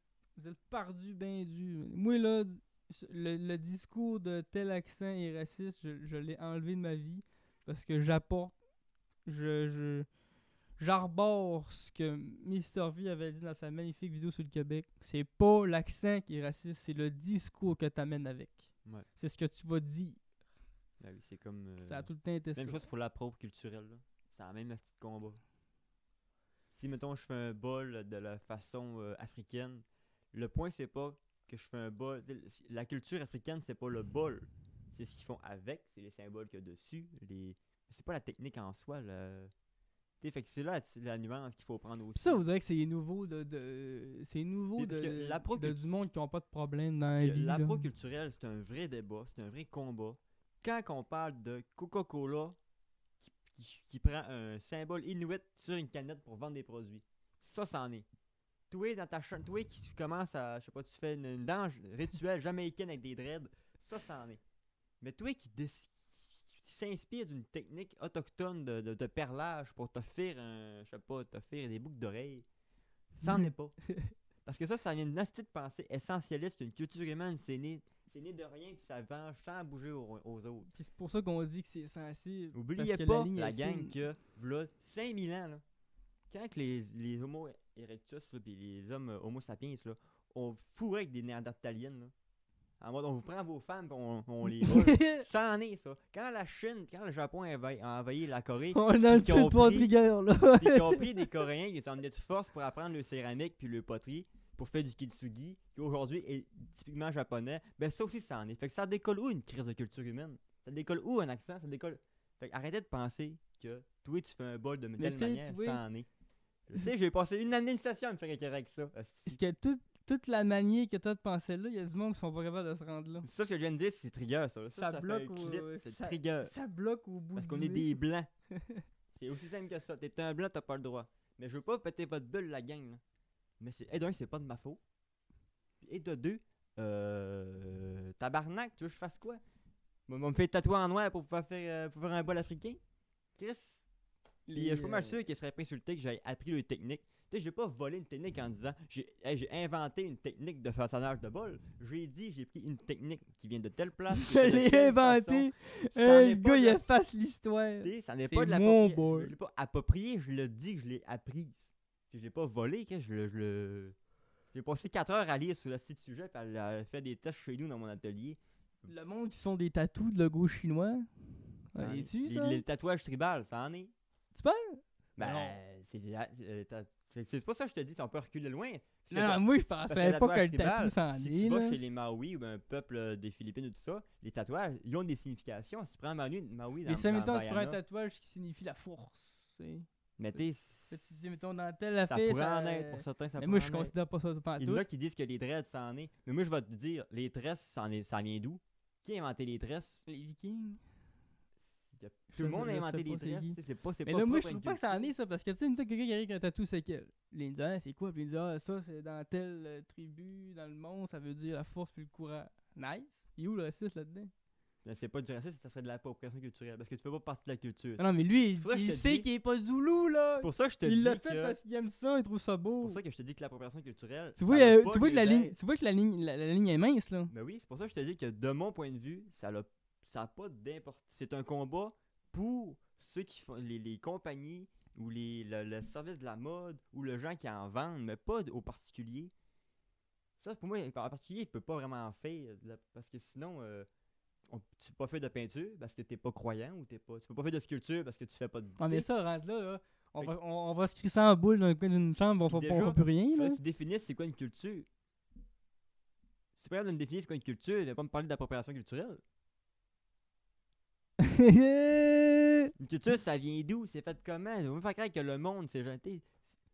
perdu ben du. Moi là, le discours de tel accent est raciste, je l'ai enlevé de ma vie parce que j'arbore ce que Mr. V avait dit dans sa magnifique vidéo sur le Québec. C'est pas l'accent qui est raciste, c'est le discours que t'amènes avec. Ouais. C'est ce que tu vas dire. Ah oui, c'est comme. Ça a tout le temps été ça. Même chose pour l'appropre culturelle, là. C'est la même astuce de combat. Si, mettons, je fais un bol de la façon africaine, le point, c'est pas que je fais un bol. La culture africaine, c'est pas le bol. C'est ce qu'ils font avec, c'est les symboles qu'il y a dessus. C'est pas la technique en soi. Fait que c'est là la nuance qu'il faut prendre aussi. Pis ça, vous dirait que c'est nouveau c'est nouveau Parce que du monde qui n'ont pas de problème dans la vie. L'appro culturel, c'est un vrai débat, c'est un vrai combat. Quand on parle de Coca-Cola qui prend un symbole inuit sur une canette pour vendre des produits, ça c'en est. Toi, dans ta chambre, toi qui commence à, je sais pas, tu fais une danse rituelle jamaïcaine avec des dreads, ça c'en est. Mais toi qui s'inspire d'une technique autochtone de perlage pour t'offrir des boucles d'oreilles, ça n'en est pas. Parce que ça vient d'une astuce de pensée essentialiste, une culture humaine, c'est né de rien puis ça venge sans bouger aux autres. Puis c'est pour ça qu'on dit que c'est censé. N'oubliez pas la gang que, v'là 5000 ans, là, quand que les Homo erectus et les hommes Homo sapiens là, on fourrait avec des néandertaliennes, là, en mode on vous prend vos femmes et on les vole. Ça en est, ça. Quand le Japon a envahi la Corée, on a le filtre trigger, là. Ils ont pris des Coréens qui sont emmenés de force pour apprendre le céramique puis le poterie pour faire du kintsugi, qui aujourd'hui est typiquement japonais, ben ça aussi ça en est. Fait que ça décolle où une crise de culture humaine? Ça décolle où un accent? Ça décolle. Fait que arrêtez de penser que toi tu fais un bol de telle manière, ça en est. Je sais, j'ai passé une année de station à me faire écœurer avec ça. Est-ce que toute la manière que t'as de penser là, il y a du monde qui sont pas capables de se rendre là. Ça, ce que je viens de dire, c'est trigger, ça. Ça bloque fait un clip, c'est trigger. Ça bloque au bout. Parce qu'on est des blancs. C'est aussi simple que ça. T'es un blanc, t'as pas le droit. Mais je veux pas péter votre bulle, la gang, là. Mais d'un, c'est pas de ma faute. Et de deux, tabarnak, tu veux que je fasse quoi? Moi, me faire tatouer en noir pour pouvoir faire un bol africain? Chris? Puis je suis pas mal sûr qu'il serait pas insulté que j'aille appris les techniques. Tu sais, j'ai pas volé une technique en disant j'ai inventé une technique de façonnage de bol. J'ai dit j'ai pris une technique qui vient de telle place. Je l'ai inventé. Le gars, il efface l'histoire. Ça n'est pas de mon bol. Je l'ai pas approprié, je le dis que je l'ai apprise. Je l'ai pas volé, j'ai passé 4 heures à lire sur le site sujet et à faire des tests chez nous dans mon atelier. Le monde qui se font des tatous de logo chinois. Les tatouages tribal, ça en est. Tu penses? Ben, c'est pas ça que je te dis, on peut reculer loin. Non, moi je pensais pas que le tatou s'en est. Si tu vas chez les Maoris ou un peuple des Philippines ou tout ça, les tatouages, ils ont des significations. Si tu prends un Maui dans mais si, mettons, tu prends un tatouage qui signifie la force, c'est... Mais tu sais, mettons, dans telle affaire, ça pourrait en être, pour certains, ça mais moi, je considère pas ça pas tout. Il y en a qui disent que les dreads, ça en est. Mais moi, je vais te dire, les tresses, ça vient d'où? Qui a inventé les tresses? Les Vikings. Tout le monde a inventé les tresses. Mais là, moi, je trouve pas que ça en est, ça, parce que tu sais, une fois quelqu'un qui arrive avec un tatou, c'est quel? Les gens, c'est quoi? Puis ils disent, ça, c'est dans telle tribu, dans le monde, ça veut dire la force puis le courage. Nice. Il est où le raciste là-dedans? Mais c'est pas du racisme, ça serait de l'appropriation culturelle. Parce que tu fais pas partie de la culture. Non, mais lui, il sait qu'il est pas Zoulou, là. C'est pour ça que je te dis. Il l'a fait parce qu'il aime ça, il trouve ça beau. C'est pour ça que je te dis que l'appropriation culturelle. Tu vois que la ligne est mince, là. Ben oui, c'est pour ça que je te dis que de mon point de vue, ça a pas d'importance. C'est un combat pour ceux qui font les compagnies ou le service de la mode ou le gens qui en vendent, mais pas aux particuliers. Ça, pour moi, en particulier, il peut pas vraiment en faire. Parce que sinon. Tu peux pas faire de peinture parce que t'es pas croyant ou tu peux pas faire de sculpture parce que tu fais pas de beauté. On est ça, rentre là. On va se crisser en boule dans le coin d'une chambre, on fera plus rien. Là. Tu définisses c'est quoi une culture. Si tu es capable de me définir c'est quoi une culture, tu vas pas me parler d'appropriation culturelle. Une culture, ça vient d'où? C'est fait comment? On va me faire croire que le monde, c'est gentil.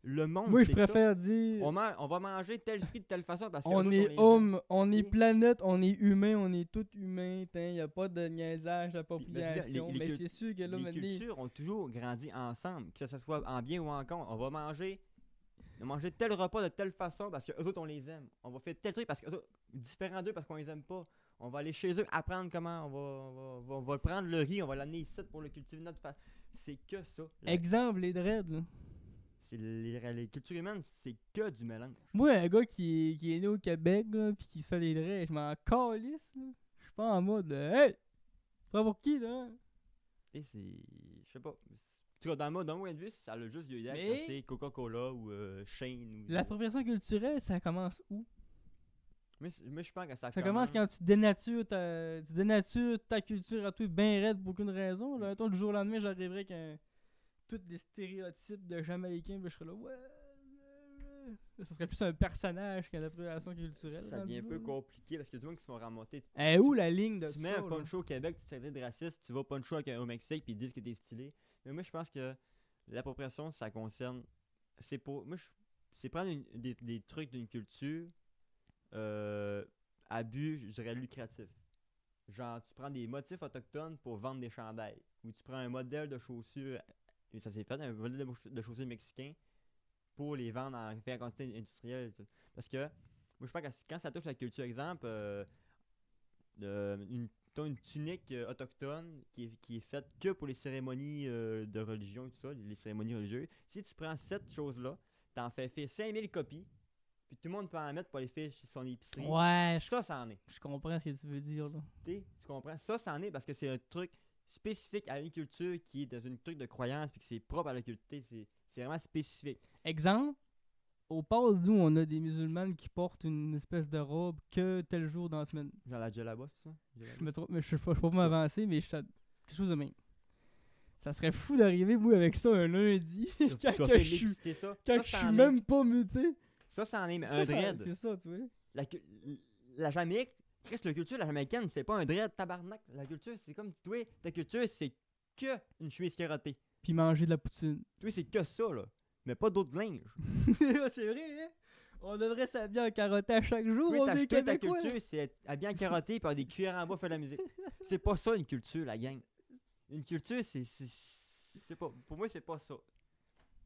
Le monde, moi, je préfère dire... On va manger tel fruit de telle façon parce qu'on est homme, on est planète, on est humain, on est tout humain. Il n'y a pas de niaisage, d'appropriation. Mais c'est sûr que là, les cultures ont toujours grandi ensemble, que ce soit en bien ou en contre. On va manger de manger tel repas de telle façon parce qu'eux autres, on les aime. On va faire tel truc parce que différent d'eux parce qu'on les aime pas. On va aller chez eux, apprendre comment. On va prendre le riz, on va l'amener ici pour le cultiver de notre façon. C'est que ça. Exemple, les dreads, là. C'est les cultures humaines, c'est que du mélange. Moi, un gars qui est né au Québec, là, pis qui se fait des dreads, je m'en calisse, là. Je suis pas en mode, hey! Pas pour qui, là? Et c'est. Je sais pas. En tout cas, dans mon point de vue, ça a juste lieu d'être Mais- quand c'est Coca-Cola ou Shane. Ou... L'appropriation culturelle, ça commence où? Mais je pense que ça Ça commence quand tu dénatures ta culture à toi bien raide pour aucune raison. Là, mettons, du jour au lendemain, j'arriverais avec tous des stéréotypes de Jamaïcains, puis je serais là, ouais. Ça serait plus un personnage qu'une appropriation culturelle. Ça devient un peu compliqué parce que tout le monde qui se font ramonter. Où la ligne de Tu ça? mets un là? poncho au Québec, tu te traites de raciste, tu vas poncho au Mexique puis ils disent que t'es stylé. Mais moi je pense que l'appropriation ça concerne. C'est pour. Moi c'est prendre des trucs d'une culture à but, je dirais lucratif. Genre tu prends des motifs autochtones pour vendre des chandails. Ou tu prends un modèle de chaussures, et ça s'est fait, un modèle de chaussures mexicain pour les vendre en quantité industrielle. Parce que moi je pense que quand ça touche la culture, exemple, t'as une tunique autochtone qui est faite que pour les cérémonies de religion et tout ça, les cérémonies religieuses. Si tu prends cette chose-là, t'en fais 5000 copies, puis tout le monde peut en mettre pour aller faire chez son épicerie. Ouais, Ça en est. je comprends ce que tu veux dire. Là. Tu comprends? Ça en est parce que c'est un truc spécifique à une culture qui est dans une truc de croyance puis que c'est propre à la culture. C'est vraiment spécifique. Exemple, au pôle nous, on a des musulmanes qui portent une espèce de robe que tel jour dans la semaine. Genre la djellaba, c'est ça? Je me trompe, mais je peux pas m'avancer, mais quelque chose de même. Ça serait fou d'arriver, moi, avec ça un lundi, quand Tu vas que faire je suis mixer ça. quand Ça, je ça suis en est. même pas muté. Ça en est, mais un dread. C'est ça, tu vois. La Jamaïque, Chris, la culture la jamaïcaine, c'est pas un dread tabarnak. La culture, c'est comme toi, ta culture, c'est que une chemise carottée. Puis manger de la poutine. Toi, c'est que ça, là. Mais pas d'autres linges. C'est vrai, hein? On devrait s'habiller en carotté à chaque jour, Toi, on est ta Québécois. culture, c'est être habillé en carotté et avoir des cuillères en bois faire de la musique. C'est pas ça, une culture, la gang. Une culture, c'est pas... Pour moi, c'est pas ça.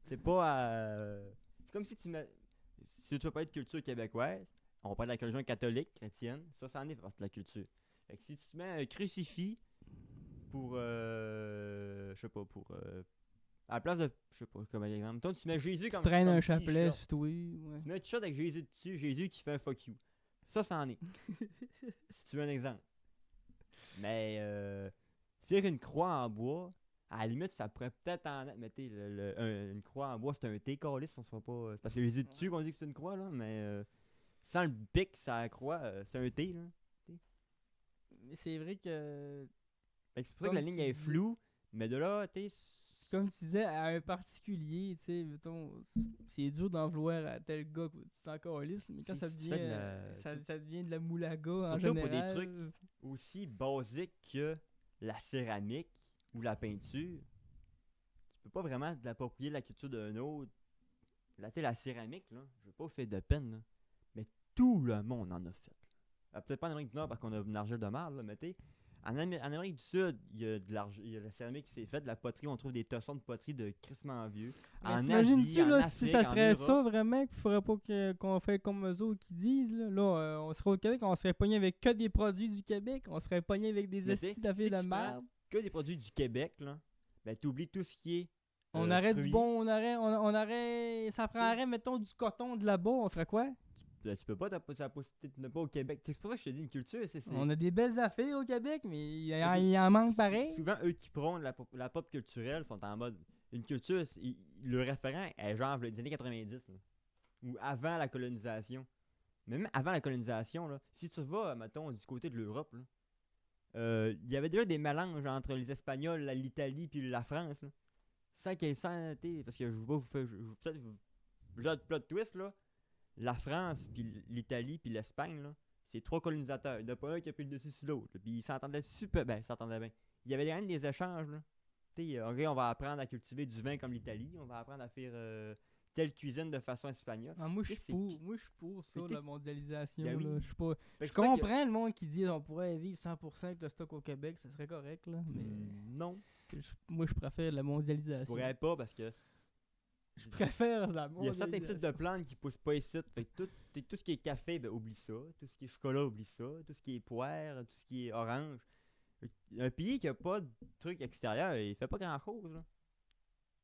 C'est pas... C'est comme si tu mets... Si tu veux pas être culture québécoise, on parle de la religion catholique, chrétienne, ça en est partie de la culture. Fait que si tu te mets un crucifix pour... je sais pas, pour... à la place de... Je sais pas, comme exemple. Toi, tu mets Jésus Tu comme... traînes comme un chapelet t-shirt. sur toi. Ouais. Tu mets un t-shirt avec Jésus dessus, Jésus qui fait un fuck you. Ça en est. Si tu veux un exemple. Mais faire une croix en bois, à la limite, ça pourrait peut-être en être. Mais une croix en bois, c'est un T calice, on se voit pas. C'est parce que Jésus dessus qu'on dit que c'est une croix, là. Mais sans le pic, ça la croix, c'est un T, là. Mais c'est vrai que, Fait que c'est pour ça que la Comme ligne tu est dis. floue. Mais de là, tu sais. comme tu disais, à un particulier, tu sais, mettons, c'est dur d'en vouloir à tel gars, tu t'en calisses, mais quand Puis ça si tu devient, fais de la- ça devient de la moulaga en Surtout pour général. des trucs aussi basique que la céramique ou la peinture, tu peux pas vraiment l'approprier la culture d'un autre. Là, tu sais, la céramique, là, je veux pas faire de peine, là, mais tout le monde en a fait. Peut-être pas en Amérique du Nord parce qu'on a une argile de marde, là, mais tu sais, en Amérique du Sud, il y a la céramique qui s'est faite, de la poterie, on trouve des tossons de poterie de crissement vieux. Mais En t'imagines-tu, Asie, en là, Afrique, si ça en serait Europe. ça vraiment, qu'il faudrait pas qu'on fait comme eux autres qui disent, là, on serait au Québec, on serait pogné avec que des produits du Québec, on serait pogné avec des Mais tu sais, estis d'affaires si de tu prends merde. que des produits du Québec, là, ben t'oublies tout ce qui est On aurait du fruits. bon, on aurait, ça prendrait, mettons, du coton de là-bas, on ferait quoi? Ben, tu peux pas, t'as pas la possibilité de ne pas au Québec. C'est pour ça que je te dis une culture, c'est... On a des belles affaires au Québec, mais Ok. il en manque pareil. Souvent, eux qui prônent la pop culturelle sont en mode... Une culture, le référent est genre les années 90, là, ou avant la colonisation. Mais même avant la colonisation, là, si tu vas, mettons, du côté de l'Europe, il y avait déjà des mélanges entre les Espagnols, l'Italie puis la France. Là. Sans qu'il y ait parce que je veux pas vous faire... Peut-être vous... Plot twist, là. La France, puis l'Italie, puis l'Espagne, là, c'est 3 colonisateurs. Il n'y en a pas un qui a pris le dessus sur l'autre. Puis ils s'entendaient super bien. Ils s'entendaient bien. Il y avait quand même des échanges. Là. Ok, on va apprendre à cultiver du vin comme l'Italie. On va apprendre à faire telle cuisine de façon espagnole. Ah, moi, je suis c'est pour ça, Mais t'es- la mondialisation. Ben oui. Là. Je suis pas... Fait que Je c'est pour ça que- comprends le monde qui dit on pourrait vivre 100% avec le stock au Québec, ça serait correct, là. Mais Non. moi, je préfère la Je mondialisation. pourrais pas parce que Je préfère la Il y a certains types de plantes qui poussent pas ici. Fait que tout ce qui est café, ben oublie ça. Tout ce qui est chocolat, oublie ça. Tout ce qui est poire, tout ce qui est orange. Un pays qui a pas de trucs extérieurs, il fait pas grand chose, là.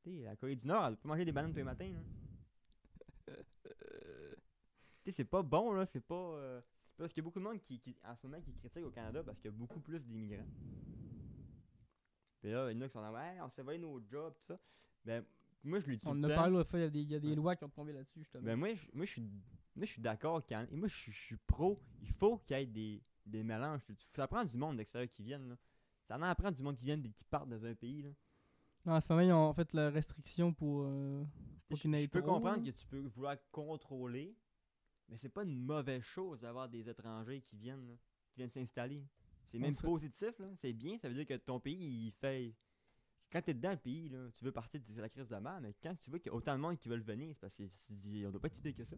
Tu sais, la Corée du Nord, elle peut manger des bananes tous les matins, là. Tu sais, c'est pas bon, là. C'est pas. Parce qu'il y a beaucoup de monde en ce moment qui critique au Canada parce qu'il y a beaucoup plus d'immigrants. Puis là, il y en a qui sont là, ouais, on se fait voler nos jobs, tout ça. Ben, moi, je lui dis tout On le en a temps. parlé l'autre fois, il y a des Ouais. lois qui ont tombé là-dessus, justement. Ben moi, je suis d'accord. Et moi, je suis pro. Il faut qu'il y ait des mélanges. Ça prend du monde d'extérieur qui viennent, là. Ça en prend du monde qui viennent et qui partent dans un pays, là. En ce moment, ils ont fait la restriction pour qu'il n'y ait Je peux trop, comprendre là. que tu peux vouloir contrôler, mais c'est pas une mauvaise chose d'avoir des étrangers qui viennent, là, qui viennent s'installer. C'est même sait. positif, là. C'est bien. Ça veut dire que ton pays, il fait. Quand t'es dedans le pays, là, tu veux partir de la crise de la mer, mais quand tu vois qu'il y a autant de monde qui veulent venir, c'est parce que tu te dis, on doit pas être si pire que ça.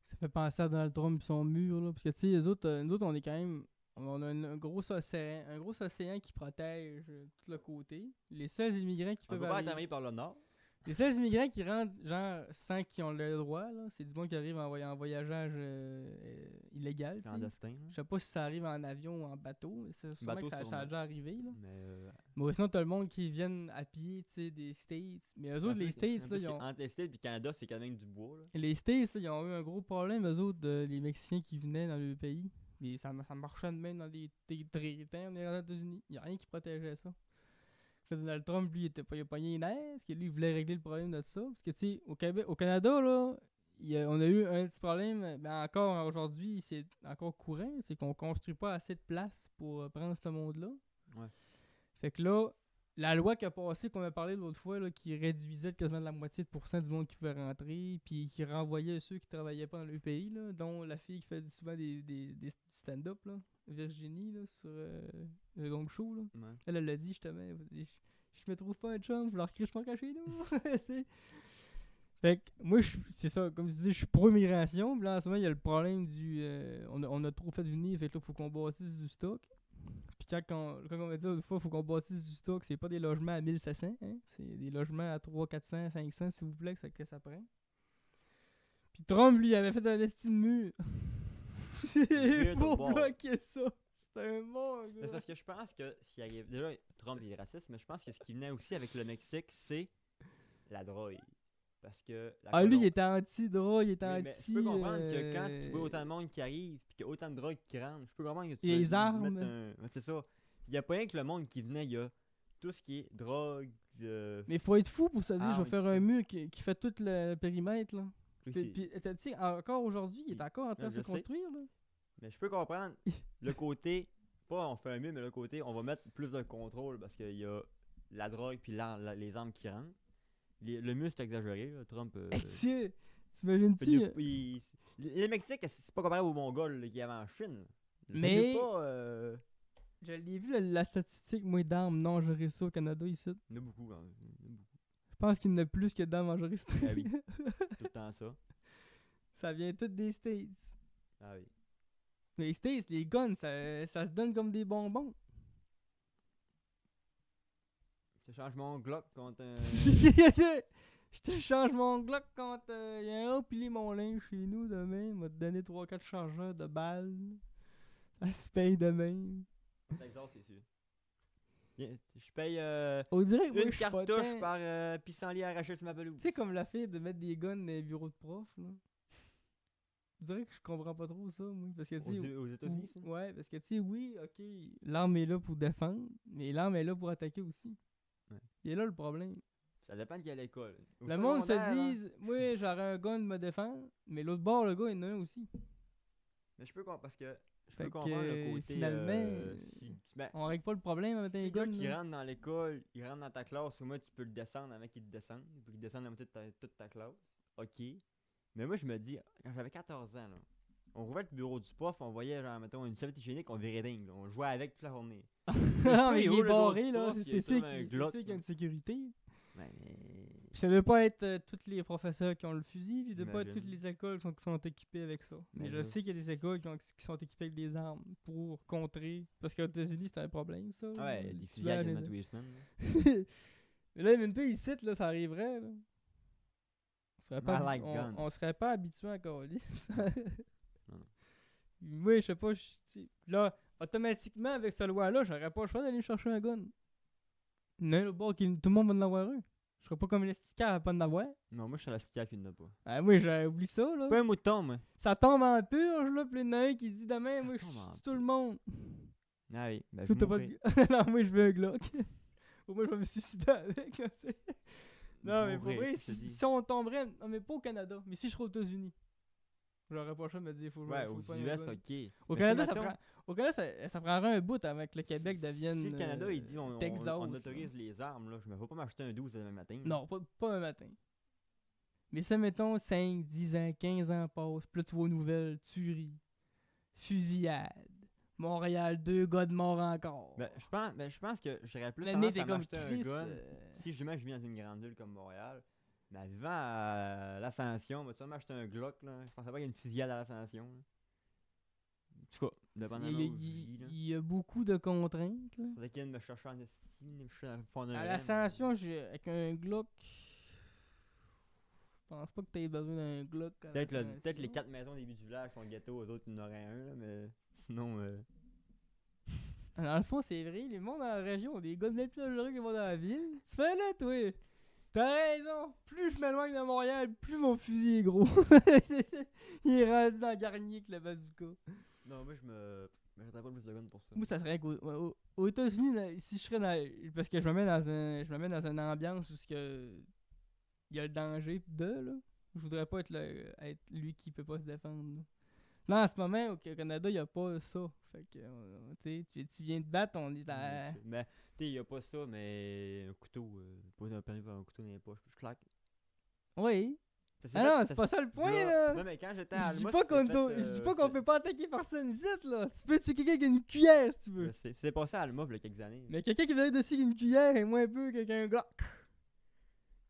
Ça fait penser à Donald Trump et son mur, là. Parce que, tu sais, nous autres, on est quand même. On a un gros océan qui protège tout le côté. Les seuls immigrants qui On peut peuvent pas être arriver. envahi par le nord. Les seuls immigrants qui rentrent, genre, sans qu'ils ont le droit, là, c'est du monde qui arrive en voyageage illégal, tu sais. Clandestin, là. Je sais pas si ça arrive en avion ou en bateau, mais c'est sûrement Bateau, que ça a sûrement. déjà arrivé, là. Mais. Mais sinon, t'as le monde qui viennent à pied, tu sais, des States. Mais eux autres, les States, là, ils ont... Entre les States et le Canada, c'est quand même du bois, là. Les States, là, ils ont eu un gros problème, eux autres, les Mexicains qui venaient dans le pays. Et ça marchait de même dans des territoires aux États-Unis. Il n'y a rien qui protégeait ça. Que Donald Trump, lui, il a pogné les nerfs, parce que lui, il voulait régler le problème de ça. Parce que, tu sais, au Canada, là, on a eu un petit problème, ben encore aujourd'hui, c'est encore courant, c'est qu'on construit pas assez de place pour prendre ce monde-là. Ouais. Fait que là, la loi qui a passé, qu'on a parlé l'autre fois, là, qui réduisait quasiment de la moitié de pourcent du monde qui pouvait rentrer, puis qui renvoyait ceux qui travaillaient pas dans le pays, là, dont la fille qui fait souvent des stand-up, là, Virginie, là, sur le Gong Show, là. Ouais. Elle l'a dit justement, elle a dit, je me trouve pas un chum, je leur crie, je m'en cache chez nous. T'sais. Fait que moi, c'est ça, comme je disais, je suis pro-immigration, puis là, en ce moment, il y a le problème du... on a trop fait venir, fait que là, il faut qu'on bâtisse du stock. Puis quand on m'a dit l'autre fois, il faut qu'on bâtisse du stock, c'est pas des logements à 1700, hein, c'est des logements à 300, 400, 500, s'il vous plaît, que ça prend. Puis Trump, lui, il avait fait un esti de mur. Weird Pour au bord. bloquer ça. C'est un bon Mais c'est gars. parce que je pense que s'il arrive. Déjà, Trump il est raciste, mais je pense que ce qui venait aussi avec le Mexique, c'est la drogue. Parce que. Lui, il était anti-drogue, il était Oui, mais anti... je peux comprendre que quand tu vois autant de monde qui arrive, puis qu'il y a autant de drogue qui rentre, je peux comprendre que tu Et veux les armes. mettre ouais, c'est ça. Il n'y a pas rien que le monde qui venait, il y a tout ce qui est drogue. Mais faut être fou pour se dire, je vais oui, faire c'est un ça. mur qui fait tout le périmètre, là. Oui, Puis, tu sais, encore aujourd'hui, il est encore en train de je se sais. construire, là. Mais je peux comprendre le côté, pas on fait un mur, mais le côté, on va mettre plus de contrôle parce qu'il y a la drogue puis les armes qui rentrent. Le mur, c'est exagéré, là, Trump. Tiens, t'imagines-tu? Les Mexiques, c'est pas comparable aux Mongols là, qu'il y avait en Chine. Mais- C'est pas. Je l'ai vu, la statistique, moi, d'armes non enregistrées au Canada, ici. Il y en a beaucoup. Hein. Il y en a beaucoup. Je pense qu'il y en a plus que d'armes enregistrées. Ah oui. Tout le temps ça. Ça vient tout des States. Ah oui. Mais les States, les guns, ça se donne comme des bonbons. Je change mon Glock contre un. Je te change mon Glock quand il y a un pili mon linge chez nous demain. Il m'a donné 3-4 chargeurs de balles. Ça se paye demain. Texas, c'est sûr. Je paye On dirait que moi, une je suis pas cartouche tant- par pissenlit arraché sur ma pelouse. Tu sais, comme la fille de mettre des guns dans les bureaux de prof, là. Je dirais que je comprends pas trop ça, moi. Parce que, tu sais, Aux États-Unis, ça? ouais, parce que, tu sais, oui, ok, l'arme est là pour défendre, mais l'arme est là pour attaquer aussi. Ouais. Il est là le problème. Ça dépend de quelle école. Au Le monde se secondaire, là, dit, moi, j'aurais un gun de me défendre, mais l'autre bord, le gars, il en a un aussi. Mais je peux comprendre parce que je Fait peux que, comprendre le côté. finalement, Ben, On règle pas le problème avec si les le gars guns. qui là. rentre dans l'école, il rentre dans ta classe, au moins tu peux le descendre avant qu'il te descende. Puis qu'il descende la moitié de toute ta classe. Ok. Mais moi, je me dis, quand j'avais 14 ans, là, on rouvrait le bureau du prof, on voyait, genre, mettons, une serviette hygiénique, on virait dingue. Là. On jouait avec toute la journée. Non, mais il est il où, est le barré, l'autre là. prof, C'est il a sûr comme un qu'il Glock, y a là. une sécurité. Mais. Puis ça veut pas être tous les professeurs qui ont le fusil, puis ça veut pas être Imagine. toutes les écoles qui sont équipées avec ça. Mais Mais je là, sais qu'il y a des écoles qui sont équipées avec des armes pour contrer. Parce qu'aux États-Unis, c'est un problème, ça. Ouais, le des tuage fusillades des- quasiment tous les semaines. Là. Mais là, même toi, ici, là, ça arriverait, là. I like guns. On serait pas habitué à coller. Non. Moi, je sais pas, là, automatiquement, avec cette loi-là, j'aurais pas le choix d'aller chercher un gun. Non, tout le monde va en avoir un. Je serais pas comme les stickers à pas en avoir. Non, moi, je suis à la sticker qui n'a pas. Ah, moi, j'ai oublié ça, là. Pas un mouton, moi. Ça tombe en purge, là, pis il y en a un qui dit demain, Ça moi, je tombe en suis tout le monde. Ah oui, ben, Toi, je t'as pas mourrai. de... Non, moi, je veux un Glock. Au moins, je vais me suicider avec, là, tu sais. Non, Je mais pour mourrai, vrai, ça, je te dis. si on tomberait... Non, mais pas au Canada, mais si je serais aux États-Unis, j'aurais pas le choix de me dire, Ouais, faut aux pas un US, gun. ok. Au Mais Canada, si, ça mettons, prend... Au Canada, ça prendrait un bout avant que le Québec devienne... Si le Canada, il dit Texas, on là. autorise les armes, là, je me vais pas m'acheter un 12 demain matin. là. Non, pas un matin. Mais ça, mettons, 5, 10 ans, 15 ans passent, puis là, tu vois aux nouvelles, tuerie, fusillade, Montréal, 2 gars de mort encore. Je pense que j'aurais plus L'année, tendance t'es à comme m'acheter un Chris. gun si jamais je vis dans une grande ville comme Montréal. Mais vivant à l'Ascension, on va sûrement acheter un Glock, là. Je pensais pas qu'il y a une fusillade à l'Ascension, là. En tout cas, dépendamment où je vis, là. Il y a beaucoup de contraintes. Là. Faudrait qu'il vienne me chercher en estime, je suis dans le fond d'un À REM, l'ascension, avec un Glock, je pense pas que t'aies besoin d'un Glock. À Peut-être l'Ascension. les 4 maisons des buts du village sont ghetto, eux autres, ils en auraient un, là, mais sinon, Dans le fond, c'est vrai, les mondes dans la région ont des gars bien plus dangereux que les mondes dans la ville. Tu fais là, toi. T'as raison. Plus je m'éloigne de Montréal, plus mon fusil est gros. Il est rendu dans le garnier que le bazooka. non, moi, je m'achèterais pas plus de gun pour ça. Moi, ça serait aux États-Unis, là, si je serais dans. Parce que je me mets dans une ambiance où il y a le danger de, là. Je voudrais pas être lui qui peut pas se défendre. Là. Là, en ce moment, au Canada, il n'y a pas ça. Fait que, tu viens de battre, on est à. Mais, tu sais, y a pas ça, mais un couteau, pas un permis pour un couteau dans les poches, je claque. Oui. Ça s'est Ah fait- non, ça c'est pas s'est- ça le point, V'là- là. Non, mais quand j'étais à Je dis Alma, pas qu'on c'était je dis pas qu'on c'est- peut pas attaquer personne ici, là. Tu peux tuer quelqu'un avec une cuillère si tu veux. C'est passé à Alma, il y a quelques années. Mais quelqu'un qui vient dessus avec une cuillère est moins peu qu'un Glock.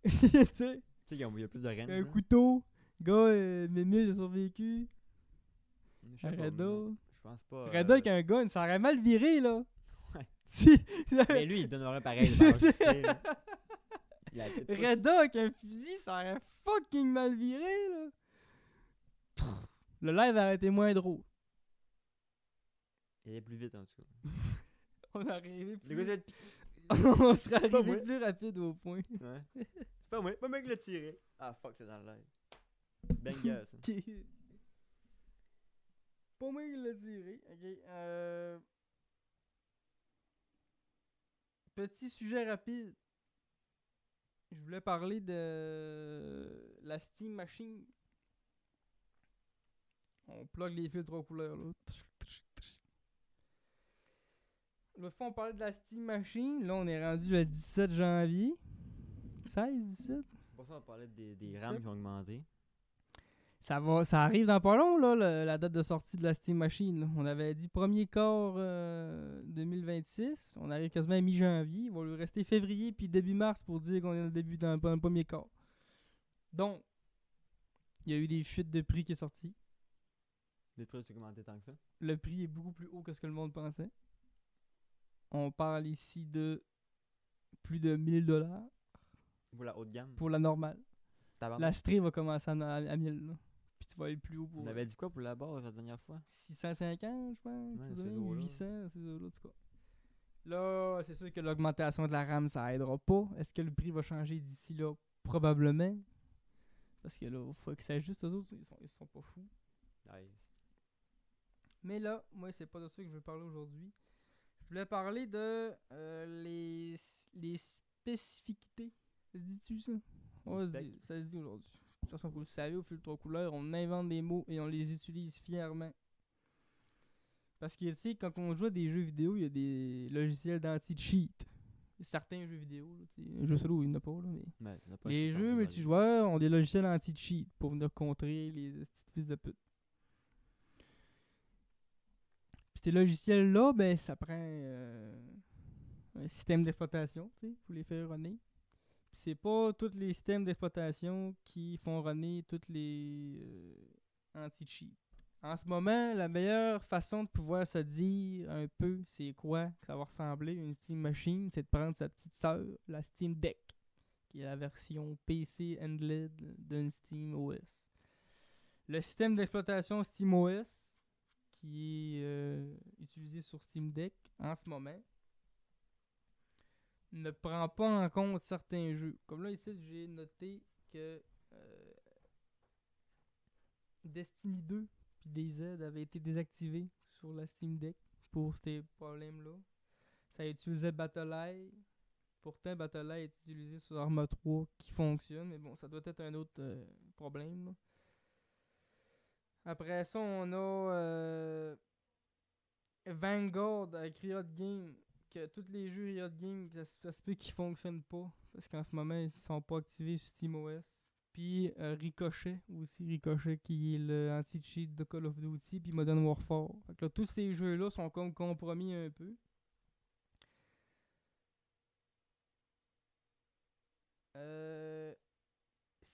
Tu sais, Tu sais, il y a plus de range. un là. couteau, gars, Mémile il a survécu. Je sais Un pas, Reda. moi, je pense pas. Reda avec un gun, ça aurait mal viré, là. Ouais. Si. Mais lui, il donnerait pareil. le ballon de filet, là. Il a peut-être pas- Reda avec un fusil, ça aurait fucking mal viré, là. Le live aurait été moins drôle. Il allait plus vite, en tout cas. On aurait arrivé Le plus... gars, c'est On serait Pas arrivé moi. plus rapide au point. ouais. C'est pas moi qui l'a tiré. Ah, fuck, c'est dans le live. Banger, ça. Ok. Pas moi qui l'a tiré. Ok. Petit sujet rapide. Je voulais parler de la Steam Machine. On plug les fils 3 couleurs là. L'autre fois on parlait de la Steam Machine. Là on est rendu le 17 janvier. 16, 17. C'est pour ça qu'on parlait des rames qui ont augmenté. Ça arrive dans pas long, là, la date de sortie de la Steam Machine. Là. On avait dit premier quart 2026. On arrive quasiment à mi-janvier. Il va lui rester février puis début mars pour dire qu'on est dans le début dans le premier quart. Donc, il y a eu des fuites de prix qui est sorti. Les prix ont augmenté tant que ça. Le prix est beaucoup plus haut que ce que le monde pensait. On parle ici de plus de 1000$ Pour la haute gamme. pour la normale. Tabarnak. La Stray va commencer à 1000$. Là. Puis tu vas aller plus haut pour On avait dit quoi pour la base la dernière fois? 650, je pense. Ouais, tout de ces même, eaux-là. 800, ces eaux-là, en tout cas. Là, c'est sûr que l'augmentation de la RAM, ça aidera pas. Est-ce que le prix va changer d'ici là? Probablement. Parce que là, il faut que ça ajuste. Eux autres, ils sont pas fous. Nice. Mais là, moi, c'est pas de ça que je veux parler aujourd'hui. Je voulais parler de les spécificités. Ça se dit-tu, ça? Ouais, specs. ça se dit aujourd'hui. De toute façon, vous le savez, au fil de 3 couleurs, on invente des mots et on les utilise fièrement. Parce que, tu sais, quand on joue à des jeux vidéo, il y a des logiciels d'anti-cheat. Certains jeux vidéo, là, tu sais, un jeu solo, il n'y en a pas, là, mais... Ouais, ça n'a pas Les été jeux tendu, multijoueurs ont des logiciels anti-cheat pour venir contrer les petites fils de pute. Puis ces logiciels-là, ben, ça prend un système d'exploitation, tu sais, pour les faire runner. Puis c'est pas tous les systèmes d'exploitation qui font runner toutes les anti-cheat. En ce moment, la meilleure façon de pouvoir se dire un peu c'est quoi que ça va ressembler une Steam Machine, c'est de prendre sa petite sœur, la Steam Deck, qui est la version PC handled d'un SteamOS. Le système d'exploitation SteamOS, qui est utilisé sur Steam Deck en ce moment, ne prend pas en compte certains jeux. Comme là, ici, j'ai noté que Destiny 2 puis DayZ avaient été désactivés sur la Steam Deck pour ces problèmes-là. Ça utilisait BattleEye. Pourtant, BattleEye est utilisé sur Arma 3 qui fonctionne, mais bon, ça doit être un autre problème, là. Après ça, on a Vanguard avec Riot Games, que tous les jeux Riot Games, ça se peut qu'ils fonctionnent pas, parce qu'en ce moment, ils sont pas activés sur SteamOS. Puis Ricochet aussi, Ricochet qui est le anti-cheat de Call of Duty, puis Modern Warfare. Fait que là, tous ces jeux-là sont comme compromis un peu.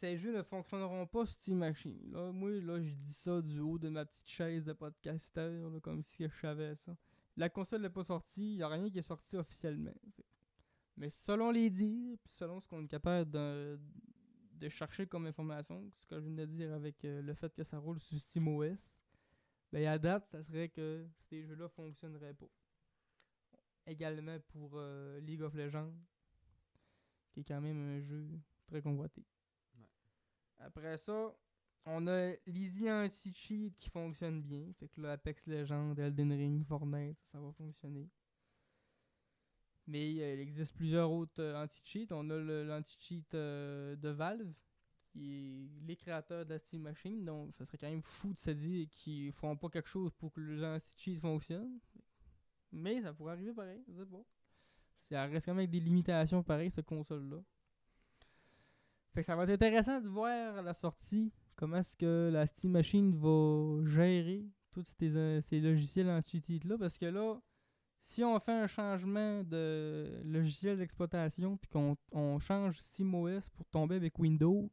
Ces jeux ne fonctionneront pas sur Steam Machine. Là, moi, là, je dis ça du haut de ma petite chaise de podcasteur, là, comme si je savais ça. La console n'est pas sortie, il n'y a rien qui est sorti officiellement. Mais selon les dires, puis selon ce qu'on est capable de chercher comme information, ce que je viens de dire avec le fait que ça roule sur SteamOS, ben à date, ça serait que ces jeux-là fonctionneraient pas. Également pour League of Legends, qui est quand même un jeu très convoité. Ouais. Après ça, on a l'Easy Anti-Cheat qui fonctionne bien. Fait que là, Apex Legends, Elden Ring, Fortnite, ça va fonctionner. Mais il existe plusieurs autres anti-cheats. On a l'anti-cheat de Valve, qui est les créateurs de la Steam Machine. Donc, ça serait quand même fou de se dire qu'ils feront pas quelque chose pour que les anti-cheats fonctionnent. Mais ça pourrait arriver pareil, je sais pas. Ça reste quand même avec des limitations pareilles, cette console-là. Fait que ça va être intéressant de voir à la sortie comment est-ce que la Steam Machine va gérer tous ces logiciels anti-cheat-là. Parce que là, si on fait un changement de logiciel d'exploitation puis qu'on change SteamOS pour tomber avec Windows,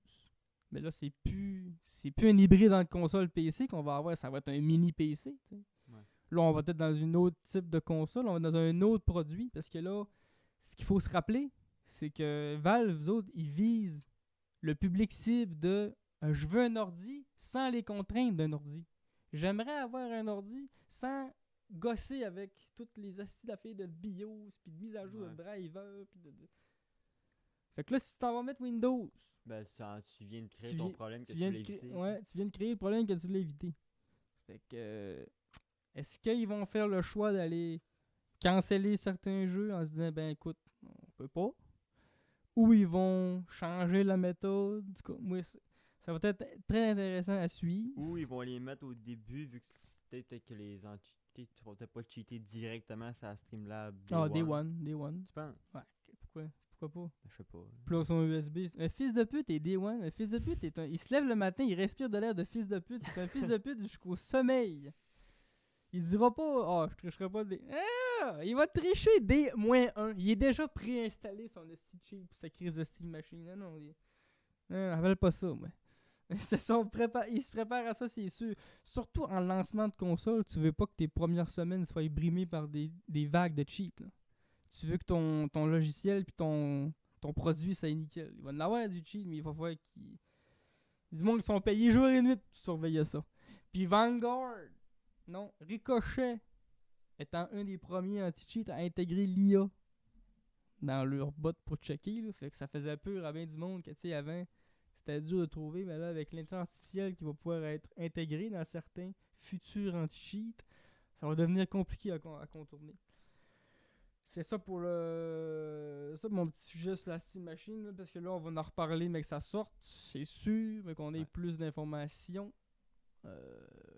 mais là c'est plus un hybride dans le console PC qu'on va avoir, ça va être un mini PC. Ouais. Là on va être dans un autre type de console, on va être dans un autre produit parce que là, ce qu'il faut se rappeler, c'est que Valve, eux autres, ils visent le public cible de je veux un ordi sans les contraintes d'un ordi. J'aimerais avoir un ordi sans gosser avec toutes les astuces d'affaires de BIOS, puis de mise à jour de driver, puis de... Fait que là, si tu t'en vas mettre Windows... Ben, tu viens de créer ton problème que tu viens voulais éviter. Ouais, tu viens de créer le problème que tu voulais éviter. Fait que... est-ce qu'ils vont faire le choix d'aller canceller certains jeux en se disant, ben écoute, on peut pas? Ou ils vont changer la méthode? En tout cas, moi, ça va être très intéressant à suivre. Ou ils vont les mettre au début, vu que peut-être que les entités, tu vas peut-être pas cheater directement sur la Streamlab. Day One. Tu penses? Ouais, pourquoi pas? Je sais pas. Plug son USB. Le fils de pute est Day One. Le fils de pute il se lève le matin, il respire de l'air de fils de pute. C'est un fils de pute jusqu'au sommeil. Il dira pas, je tricherai pas des. Ah! Il va tricher des -1. Il est déjà préinstallé son cheat pour sa crise de Steam Machine. Non, rappelle pas ça, moi. Il se prépare à ça, c'est sûr. Surtout en lancement de console, tu veux pas que tes premières semaines soient brimées par des vagues de cheats. Là. Tu veux que ton logiciel puis ton produit soit nickel. Il va en avoir du cheat, mais il va falloir qu'ils. Dis-moi qu'ils sont payés jour et nuit pour surveiller ça. Puis Vanguard, non, Ricochet, étant un des premiers anti-cheats à intégrer l'IA dans leur bot pour checker. Là. Fait que ça faisait peur à bien du monde que, tu sais, avant, c'était dur de trouver, mais là, avec l'intelligence artificielle qui va pouvoir être intégrée dans certains futurs anti-cheats, ça va devenir compliqué à contourner. C'est ça pour mon petit sujet sur la Steam Machine, là, parce que là, on va en reparler, mais que ça sorte, c'est sûr, mais qu'on ait plus d'informations.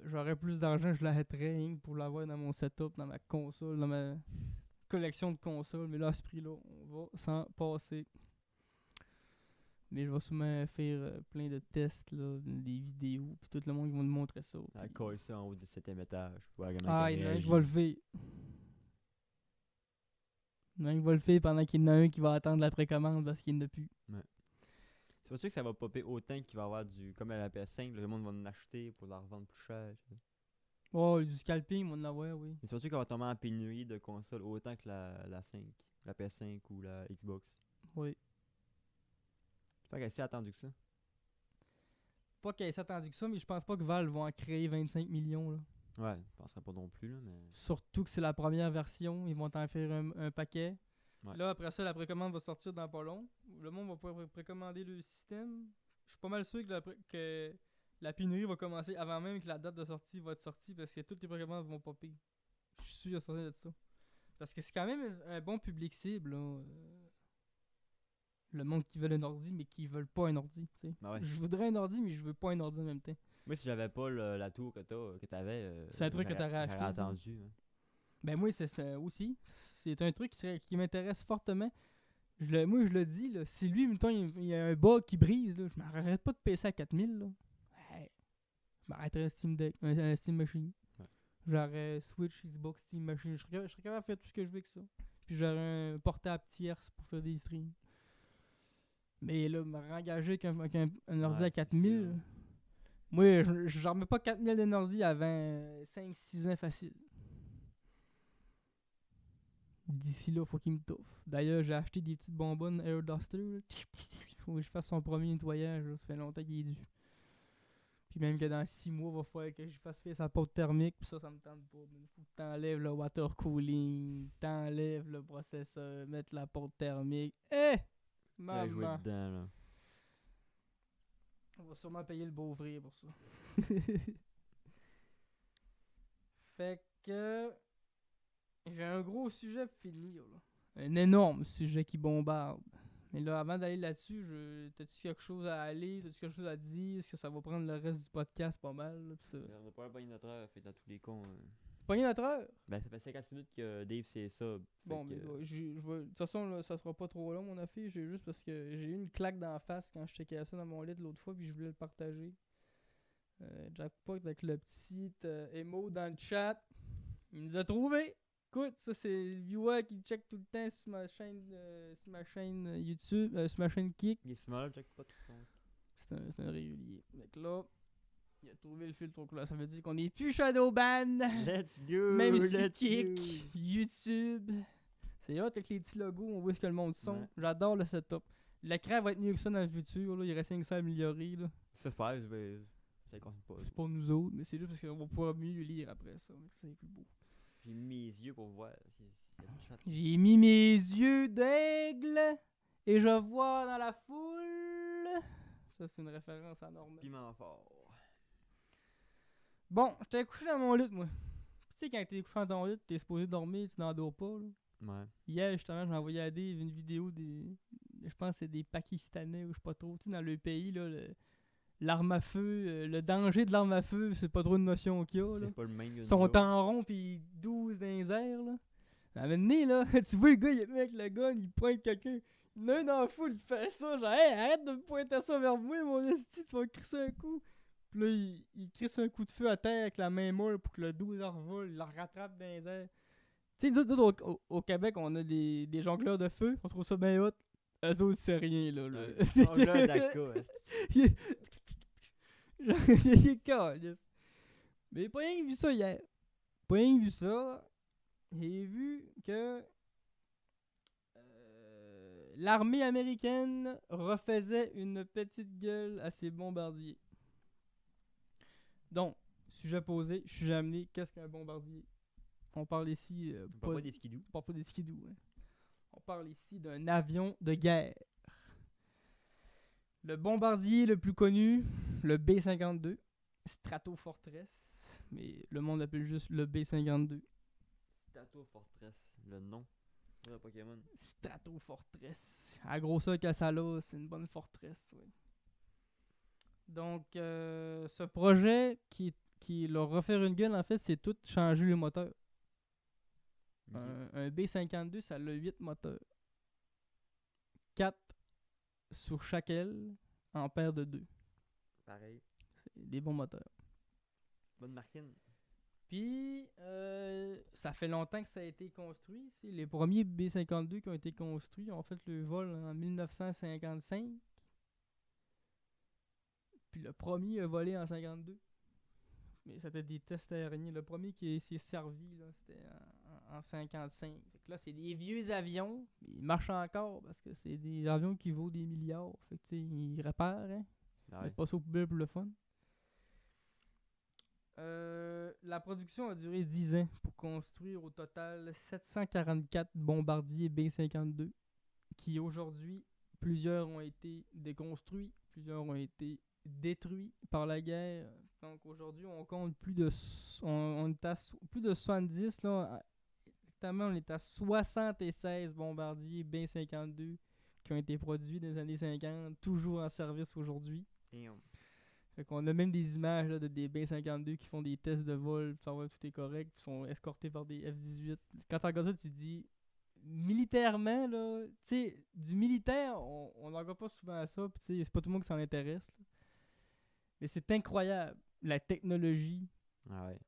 J'aurais plus d'argent, je l'arrêterais pour l'avoir dans mon setup, dans ma console, dans ma collection de consoles, mais là, à ce prix-là, on va s'en passer. Mais je vais sûrement faire plein de tests, là, des vidéos, puis tout le monde qui va nous montrer ça. Coller ça en haut du 7e étage. Il y en a un qui va le faire. Il y en a un qui va le faire pendant qu'il y en a un qui va attendre la précommande parce qu'il n'y en a plus. Ouais. C'est sûr que ça va popper autant qu'il va y avoir du. Comme à la PS5, le monde va en acheter pour la revendre plus cher. Oh, du scalping, on va en avoir, oui. C'est sûr qu'on va tomber en pénurie de consoles autant que la 5, la PS5 ou la Xbox. Oui. Fait qu'elle s'est attendue que ça. Pas qu'elle s'est attendue que ça, mais je pense pas que Valve vont en créer 25 millions. Là. Ouais, je penserais pas non plus, là, mais. Surtout que c'est la première version, ils vont t'en faire un paquet. Ouais. Là, après ça, la précommande va sortir dans pas long. Le monde va pouvoir précommander le système. Je suis pas mal sûr que la pénurie va commencer avant même que la date de sortie va être sortie parce que toutes les précommandes vont popper. Je suis sûr certain de ça. Parce que c'est quand même un bon public cible, là. Le monde qui veut un ordi, mais qui veulent pas un ordi, tu sais. Ah ouais. Je voudrais un ordi, mais je veux pas un ordi en même temps. Moi, si j'avais pas la tour que t'avais. C'est un truc que t'aurais acheté, J'aurais ça. attendu. Hein. Ben moi, c'est ça aussi. C'est un truc qui m'intéresse fortement. Moi, je le dis, là, si lui, mettons, il y a un bug qui brise, là, je m'arrêterais pas de PC à 4000. Là. Hey, je m'arrêterais un Steam Deck, un Steam Machine. Ouais. J'aurais Switch, Xbox, Steam Machine. Je serais capable de faire tout ce que je veux avec ça. Puis j'aurais un portable tierce pour faire des streams. Mais là, me rengager avec un ordi à 4000, moi, j'en remets pas 4000 d'un ordi avant 5-6 ans facile. D'ici là, faut qu'il me touffe. D'ailleurs, j'ai acheté des petites bonbonnes Air Duster. Faut que je fasse son premier nettoyage. Là. Ça fait longtemps qu'il est dû. Puis même que dans 6 mois, il va falloir que je fasse faire sa porte thermique. Puis ça me tente pas. Il faut que t'enlèves le water cooling, t'enlèves le processeur, mettre la porte thermique. Tu vas jouer Maman! dedans, là. On va sûrement payer le beau ouvrier pour ça. Fait que... J'ai un gros sujet pour finir, là. Un énorme sujet qui bombarde. Mais là, avant d'aller là-dessus, t'as-tu quelque chose à aller? T'as-tu quelque chose à dire? Est-ce que ça va prendre le reste du podcast pas mal? Là, pis ça... On a pas pogné notre heure, fait dans tous les cons. Pogné notre heure? Ben, ça fait 50 minutes que Dave c'est ça. Bon, mais de toute façon, là, ça sera pas trop long, mon affaire. J'ai juste parce que j'ai eu une claque d'en face quand je checkais ça dans mon lit l'autre fois, puis je voulais le partager. Jackpot avec le petit emo dans le chat. Il nous a trouvé! Écoute, ça c'est le viewer qui check tout le temps sur ma chaîne YouTube, sur ma chaîne Kick. Il est small, Jackpot. C'est un régulier. Donc là, il a trouvé le filtre au couleur. Ça veut dire qu'on est plus Shadowban. Let's go! Même si let's Kick, go. YouTube. C'est hot avec les petits logos, on voit ce que le monde sont. Ouais. J'adore le setup. L'écran va être mieux que ça dans le futur. Là. Il reste rien que ça à améliorer. Là. Ça, c'est pas grave, ça ne concerne pas. C'est pour nous autres, mais c'est juste parce qu'on va pouvoir mieux lire après ça. C'est plus beau. J'ai mis mes yeux pour voir si y a du chat. J'ai mis mes yeux d'aigle et je vois dans la foule. Ça, c'est une référence à Norman. Piment fort. Bon, j'étais couché dans mon lit, moi. Tu sais, quand t'es couché dans ton lit, t'es supposé dormir, tu n'endors pas. Là. Ouais. Hier, justement, j'ai envoyé à Dave une vidéo je pense que c'est des Pakistanais ou je sais pas trop. Tu sais, dans le pays, là, l'arme à feu, le danger de l'arme à feu, c'est pas trop une notion qu'il y a. Là. C'est pas le même. Ils sont en rond pis 12 dans les airs, là. À un moment donné, là, tu vois le gars, il est avec le gun, il pointe quelqu'un. Il y en a un dans la foule qui fait ça, genre, hey, arrête de me pointer ça vers moi, mon esti, tu vas crisser un coup. Pis là, il crisse un coup de feu à terre avec la main molle pour que le 12 revole, il le rattrape dans les airs. Tu sais, nous autres, au Québec, on a des jongleurs de feu, on trouve ça bien hot. Eux autres, c'est rien, là. Jongleur d'Aka. Il est caliste. Mais pas rien que vu ça hier. Pas rien que vu ça. J'ai vu que l'armée américaine refaisait une petite gueule à ses bombardiers. Donc, sujet posé, je suis amené. Qu'est-ce qu'un bombardier? On parle ici On parle pas des skidoo. on parle pas des skidoo. Hein. On parle ici d'un avion de guerre. Le bombardier le plus connu, le B-52, Stratofortress, mais le monde l'appelle juste le B-52. Stato Fortress, le nom de Pokémon. Stratofortress. À la grosseur que ça a, c'est une bonne forteresse. Ouais. Donc, ce projet qui leur refaire une gueule, en fait, c'est tout changer le moteur. Ok. Un B-52, ça a 8 moteurs. 4 sur chaque aile, en paire de 2. Pareil. C'est des bons moteurs. Bonne marquine. Puis, ça fait longtemps que ça a été construit. C'est les premiers B-52 qui ont été construits ont fait le vol en 1955. Puis le premier a volé en 52. Mais c'était des tests aériens. Le premier qui s'est servi, là, c'était en 55. Fait que là, c'est des vieux avions. Ils marchent encore parce que c'est des avions qui vaut des milliards. Fait que, tu sais, ils réparent, hein. Ah Ils ouais. mettent pas ça aux poubelles pour le fun. La production a duré 10 ans pour construire au total 744 bombardiers B-52 qui aujourd'hui, plusieurs ont été déconstruits, plusieurs ont été détruits par la guerre. Donc aujourd'hui, on compte on est à plus de 70 là. Exactement, on est à 76 bombardiers B-52 qui ont été produits dans les années 50, toujours en service aujourd'hui. Damn. Fait qu'on a même des images là, de des B-52 qui font des tests de vol, pour savoir que tout est correct, puis sont escortés par des F-18. Quand tu regardes ça, tu te dis, militairement, là, tu sais, du militaire, on n'en regarde pas souvent à ça, puis tu sais, c'est pas tout le monde qui s'en intéresse. Là. Mais c'est incroyable, la technologie Ah ouais.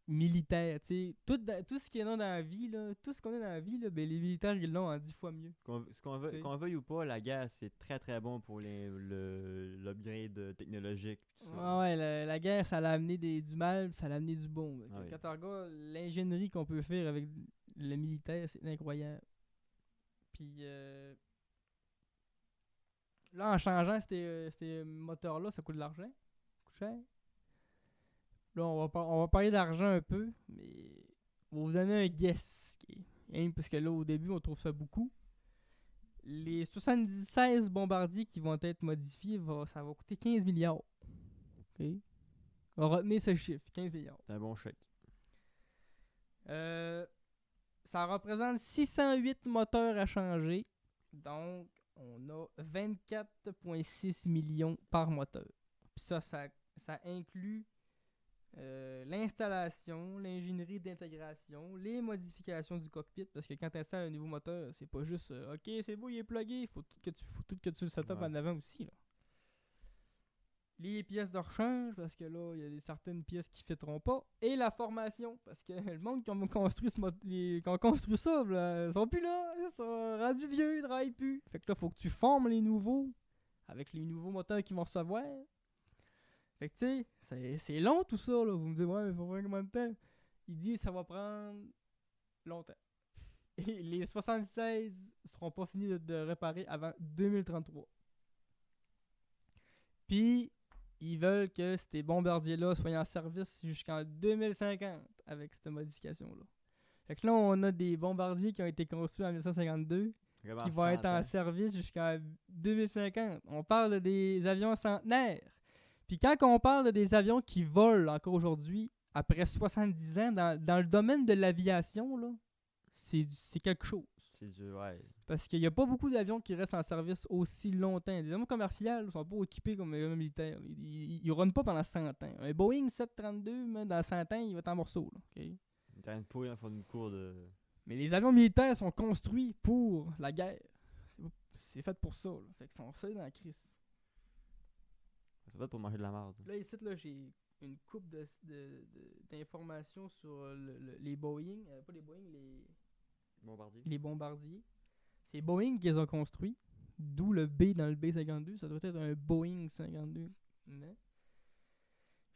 militaire, tu sais. Tout ce qu'il y a dans la vie, là, tout ce qu'on a dans la vie, là, ben, les militaires, ils l'ont en 10 fois mieux. C'est- Qu'on veuille ou pas, la guerre, c'est très très bon pour l'upgrade technologique. Tout ça. Ah ouais, la guerre, ça l'a amené du mal, puis ça l'a amené du bon. Fait que Ah oui. quand tu regardes l'ingénierie qu'on peut faire avec le militaire, c'est incroyable. Puis là, en changeant ces moteurs-là, ça coûte de l'argent. Ça coûte cher. Là, on va parler d'argent un peu, mais on va vous donner un guess. Parce que là, au début, on trouve ça beaucoup. Les 76 bombardiers qui vont être modifiés, ça va coûter 15 milliards. OK? On va retenir ce chiffre, 15 milliards. C'est un bon chèque. Ça représente 608 moteurs à changer. Donc, on a 24,6 millions par moteur. Puis ça inclut l'installation, l'ingénierie d'intégration, les modifications du cockpit. Parce que quand tu installes un nouveau moteur, c'est pas juste OK, c'est beau, il est plugué. Il faut tout que tu le setup Ouais. en avant aussi. Là. Les pièces de rechange, parce que là, il y a certaines pièces qui ne fitteront pas. Et la formation, parce que le monde qui ont construit, qui ont construit ça, là, ils sont plus là. Ils sont rendus vieux, ils travaillent plus. Fait que là, il faut que tu formes les nouveaux avec les nouveaux moteurs qu'ils vont recevoir. Fait que tu sais, c'est long tout ça. Là. Vous me dites, ouais, mais il faut voir combien de temps. Il dit ça va prendre longtemps. Et les 76 seront pas finis de réparer avant 2033. Puis, ils veulent que ces bombardiers-là soient en service jusqu'en 2050 avec cette modification-là. Fait que là, on a des bombardiers qui ont été construits en 1952 Vraiment qui vont être 100 en ans. service jusqu'en 2050. On parle des avions centenaires. Puis quand on parle des avions qui volent encore aujourd'hui, après 70 ans, dans le domaine de l'aviation, là, c'est quelque chose. C'est du. Ouais. Parce qu'il n'y a pas beaucoup d'avions qui restent en service aussi longtemps. Les avions commerciaux ne sont pas équipés comme les avions militaires. Ils ne runnent pas pendant 100 ans. Un Boeing 732, man, dans 100 ans, il va être en morceaux. Là, ok? Il est en train de pourrir en fond d'une cour de. Mais les avions militaires sont construits pour la guerre. C'est fait pour ça. Là. Fait qu'ils sont seuls dans la crise. Ça va pour manger de la merde. Là, ici, là, j'ai une coupe d'informations sur les Boeing. Pas les Boeing, Bombardier. les bombardiers. C'est Boeing qui les a construits. D'où le B dans le B-52. Ça doit être un Boeing 52. Mais.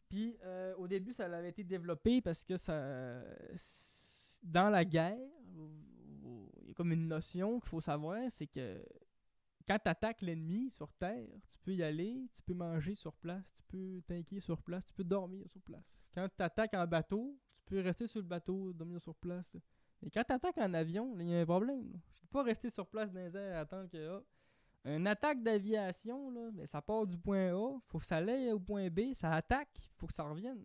Puis, au début, ça avait été développé parce que dans la guerre, il y a comme une notion qu'il faut savoir, c'est que quand tu attaques l'ennemi sur Terre, tu peux y aller, tu peux manger sur place, tu peux tanker sur place, tu peux dormir sur place. Quand tu attaques en bateau, tu peux rester sur le bateau, dormir sur place. Et quand tu attaques en avion, il y a un problème. Là. Tu peux pas rester sur place dans les airs et attendre que... Une attaque d'aviation, là, mais ça part du point A, faut que ça aille au point B, ça attaque, faut que ça revienne.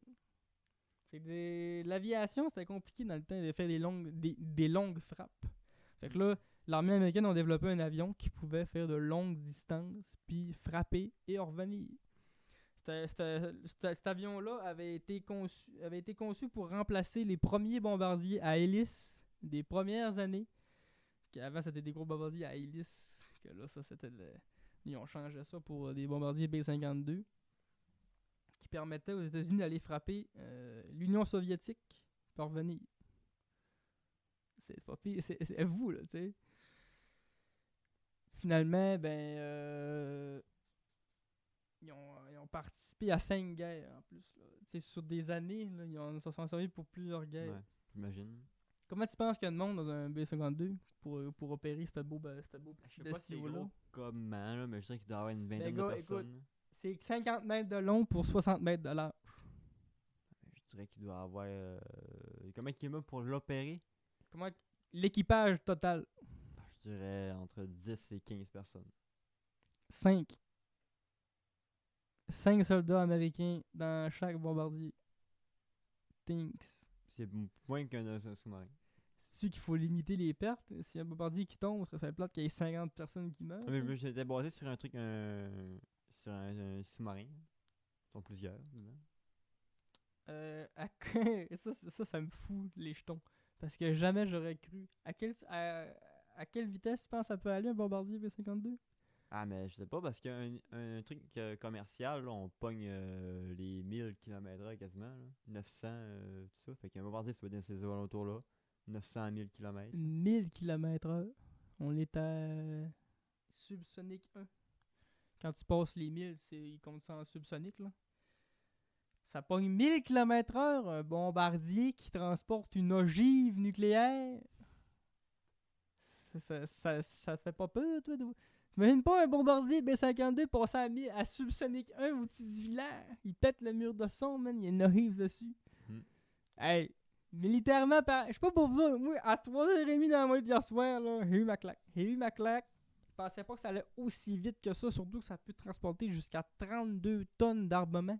Fait que l'aviation, c'était compliqué dans le temps de faire des longues frappes. Fait que là, l'armée américaine a développé un avion qui pouvait faire de longues distances, puis frapper et revenir. Cet avion-là avait été conçu pour remplacer les premiers bombardiers à hélice des premières années. Avant, c'était des gros bombardiers à hélice. Que là, ça, c'était ils ont changé ça pour des bombardiers B-52 qui permettaient aux États-Unis d'aller frapper l'Union soviétique pour revenir. C'est pas pire, c'est vous, là, tu sais. Finalement, ben, ils ont ont participé à 5 guerres en plus. Là. Sur des années, là, ils se sont servis pour plusieurs guerres. Ouais, j'imagine. Comment tu penses qu'il y a de monde dans un B-52 pour opérer ce beau Je petit sais pas si c'est niveau-là? gros comment, là, mais je dirais qu'il doit y avoir une vingtaine gars, de personnes. Là. C'est 50 mètres de long pour 60 mètres de large. Je dirais qu'il doit y avoir. Comment il est pour l'opérer? Comment l'équipage total? Je dirais entre 10 et 15 personnes. 5. 5 soldats américains dans chaque bombardier. Thinks. C'est moins qu'un sous-marin. C'est-tu qu'il faut limiter les pertes? S'il y a un bombardier qui tombe, ça serait plate qu'il y ait 50 personnes qui meurent. Mais j'étais basé sur un truc, sur un sous-marin. Ils sont plusieurs, dedans. Ça me fout les jetons. Parce que jamais j'aurais cru. À quelle vitesse tu penses ça peut aller un bombardier B-52? Ah, mais je sais pas, parce qu'un truc commercial, là, on pogne les 1000 km/h quasiment. Là. 900, tout ça. Fait qu'un bombardier, ça va être dans ces alentours-là. 900 à 1000 km. 1000 km/h. On est à subsonique 1. Quand tu passes les 1000, ils comptent ça en subsonique, là. Ça pogne 1000 km/h, un bombardier qui transporte une ogive nucléaire. Ça te fait pas peur, toi? T'imagines pas un bombardier B-52 passer à subsonique 1 au-dessus du village? Il pète le mur de son, man. Il y a une ogive dessus. Hey, militairement, je sais pas pour vous, moi, à 3h30 dans la nuit d'hier soir, là, j'ai eu ma claque. Je pensais pas que ça allait aussi vite que ça, surtout que ça peut transporter jusqu'à 32 tonnes d'armement.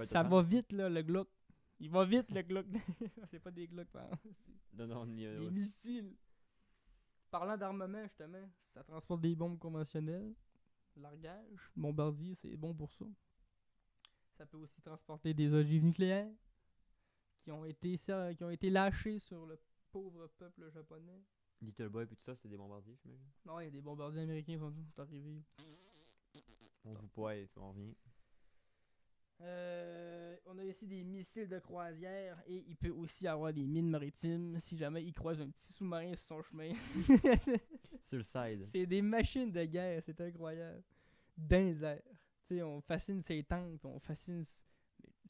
Ça va vite, là, le Glock. Il va vite, le Glock. C'est pas des Glock, pardon. Des missiles. Parlant d'armement, justement, ça transporte des bombes conventionnelles. Largage, bombardier, c'est bon pour ça. Ça peut aussi transporter des ogives nucléaires qui ont été lâchées sur le pauvre peuple japonais. Little Boy et tout ça, c'était des bombardiers, j'imagine. Non, il y a des bombardiers américains qui sont arrivés. On vous pointe, on revient. On a ici des missiles de croisière et il peut aussi avoir des mines maritimes si jamais il croise un petit sous-marin sur son chemin. Sur le side. C'est des machines de guerre, c'est incroyable. Dans les airs. Tu sais, on fascine ses tanks, on fascine.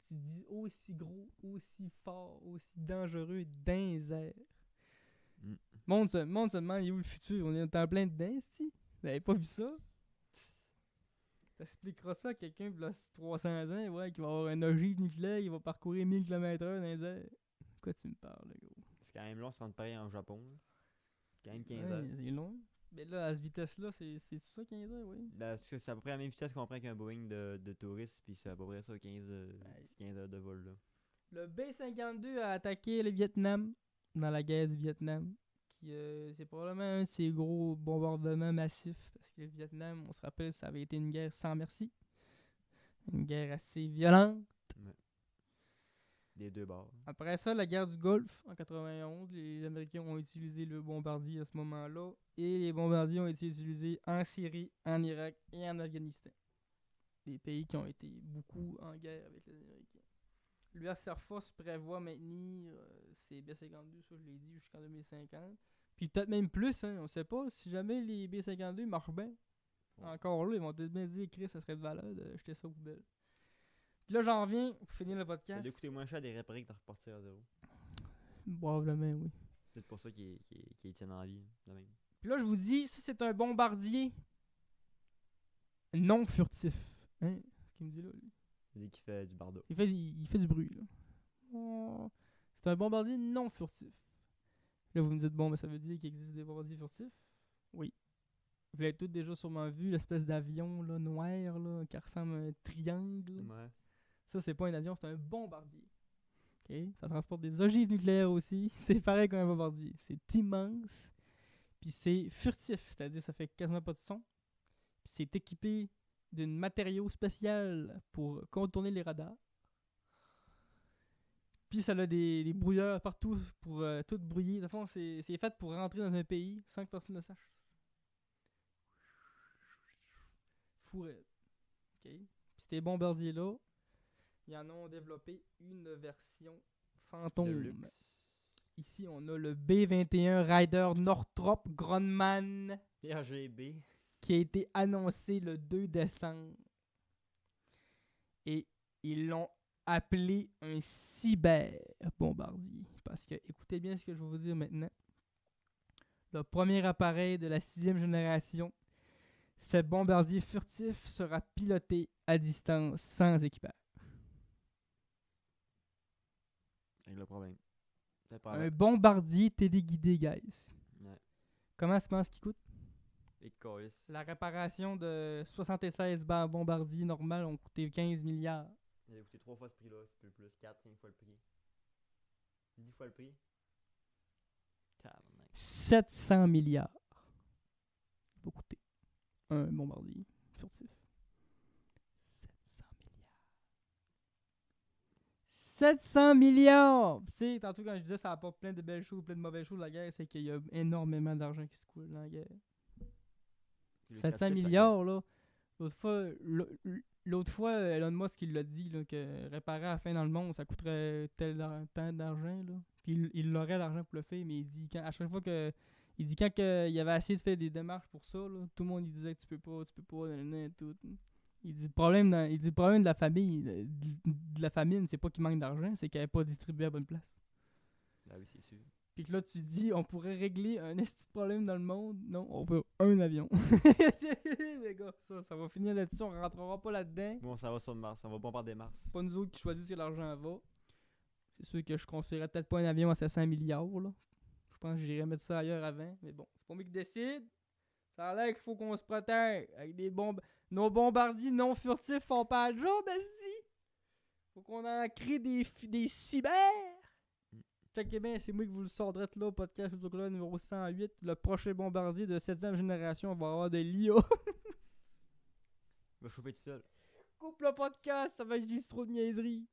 Tu dis aussi gros, aussi fort, aussi dangereux dans les airs. Monde se demande, il est où le futur? On est en plein dedans, c'ti. Vous avez pas vu ça? T'expliqueras ça à quelqu'un de 300 ans, ouais, qui va avoir un ogive nucléaire, il va parcourir 1000 km/h dans les airs. Quoi tu me parles, là, gros? C'est quand même long, ça rentre pareil en Japon. Là. C'est quand même 15 ouais, heures. C'est long. Mais là, à cette vitesse-là, c'est ça 15 heures, oui? Ben, c'est à peu près la même vitesse qu'on prend qu'un Boeing de touristes, puis c'est à peu près ça, 15 heures de vol. Là. Le B-52 a attaqué le Vietnam dans la guerre du Vietnam. C'est probablement un de ces gros bombardements massifs. Parce que le Vietnam, on se rappelle, ça avait été une guerre sans merci. Une guerre assez violente. Ouais. Des deux bords. Après ça, la guerre du Golfe, en 91, les Américains ont utilisé le bombardier à ce moment-là. Et les bombardiers ont été utilisés en Syrie, en Irak et en Afghanistan. Des pays qui ont été beaucoup en guerre avec les Américains. L'US Air Force prévoit maintenir ces B-52, ça je l'ai dit, jusqu'en 2050. Puis peut-être même plus, hein, on sait pas. Si jamais les B-52 marchent bien, encore là, ils vont peut-être bien dire, Chris, ça serait de valeur de jeter ça aux poubelles. Puis là, j'en reviens pour finir le podcast. Ça doit coûter moins cher des réparer que de repartir à zéro. Probablement, oui. C'est peut-être pour ça qu'ils tiennent en vie, de même. Puis là, je vous dis, ça c'est un bombardier non furtif. Hein? Ce qu'il me dit là, lui. Il dit qu'il fait du bardo. Il fait du bruit, là. Oh. C'est un bombardier non furtif. Là, vous me dites, bon, ben, ça veut dire qu'il existe des bombardiers furtifs? Oui. Vous l'avez tous déjà sûrement vu, l'espèce d'avion là, noir là, qui ressemble à un triangle. Ouais. Ça, c'est pas un avion, c'est un bombardier. Okay? Ça transporte des ogives nucléaires aussi. C'est pareil qu'un bombardier. C'est immense. Puis c'est furtif, c'est-à-dire ça fait quasiment pas de son. Puis c'est équipé d'un matériau spécial pour contourner les radars. Puis ça a des brouilleurs partout pour tout brouiller. De fond, c'est fait pour rentrer dans un pays sans que personne ne sache. Fourette. OK. Puis ces bombardiers-là, ils en ont développé une version fantôme. Ici, on a le B-21 Raider Northrop Grumman RGB. qui a été annoncé le 2 décembre. Et ils l'ont appelé un cyber-bombardier. Parce que, écoutez bien ce que je vais vous dire maintenant. Le premier appareil de la 6e génération, ce bombardier furtif sera piloté à distance sans équipage. Avec le problème. Un bombardier téléguidé, guys. Ouais. Comment tu penses qu'il coûte? Et colis. La réparation de 76 bombardiers normales ont coûté 15 milliards. Il a coûté 3 fois ce prix-là, c'est plus 4, 5 fois le prix. 10 fois le prix. Tabarnak. 700 milliards. Ça va coûter un bombardier furtif. 700 milliards. 700 milliards! Tu sais, tantôt quand je disais ça apporte plein de belles choses, plein de mauvaises choses, la guerre, c'est qu'il y a énormément d'argent qui se coule dans la guerre. 700 milliards, là. L'autre fois, Elon Musk il l'a dit là, que réparer à la fin dans le monde, ça coûterait tant d'argent. Là. Puis il aurait l'argent pour le faire, mais il dit à chaque fois que. Il dit quand il avait essayé de faire des démarches pour ça, là, tout le monde il disait que tu peux pas, tout. Il dit le problème de la famille, de la famine, c'est pas qu'il manque d'argent, c'est qu'elle n'est pas distribuée à la bonne place. Là oui, c'est sûr. Puis que là, tu dis, on pourrait régler un esti de problème dans le monde. Non, on veut un avion. Les gars, ça va finir là-dessus. On rentrera pas là-dedans. Bon, ça va sur Mars. On va bombarder Mars. C'est pas nous autres qui choisissent que l'argent va. C'est sûr que je conseillerais peut-être pas un avion à 700 milliards. Là. Je pense que j'irais mettre ça ailleurs avant. Mais bon, c'est pas moi qui décide. Ça a l'air qu'il faut qu'on se protège avec des bombes. Nos bombardiers non furtifs font pas le job, esti. Faut qu'on en crée des cyber. Checkez bien, c'est moi qui vous le sordrai là, podcast Autocolore numéro 108. Le prochain bombardier de 7e génération va avoir de l'IA. Il va chauffer tout seul. Coupe le podcast, ça va être juste trop de niaiseries.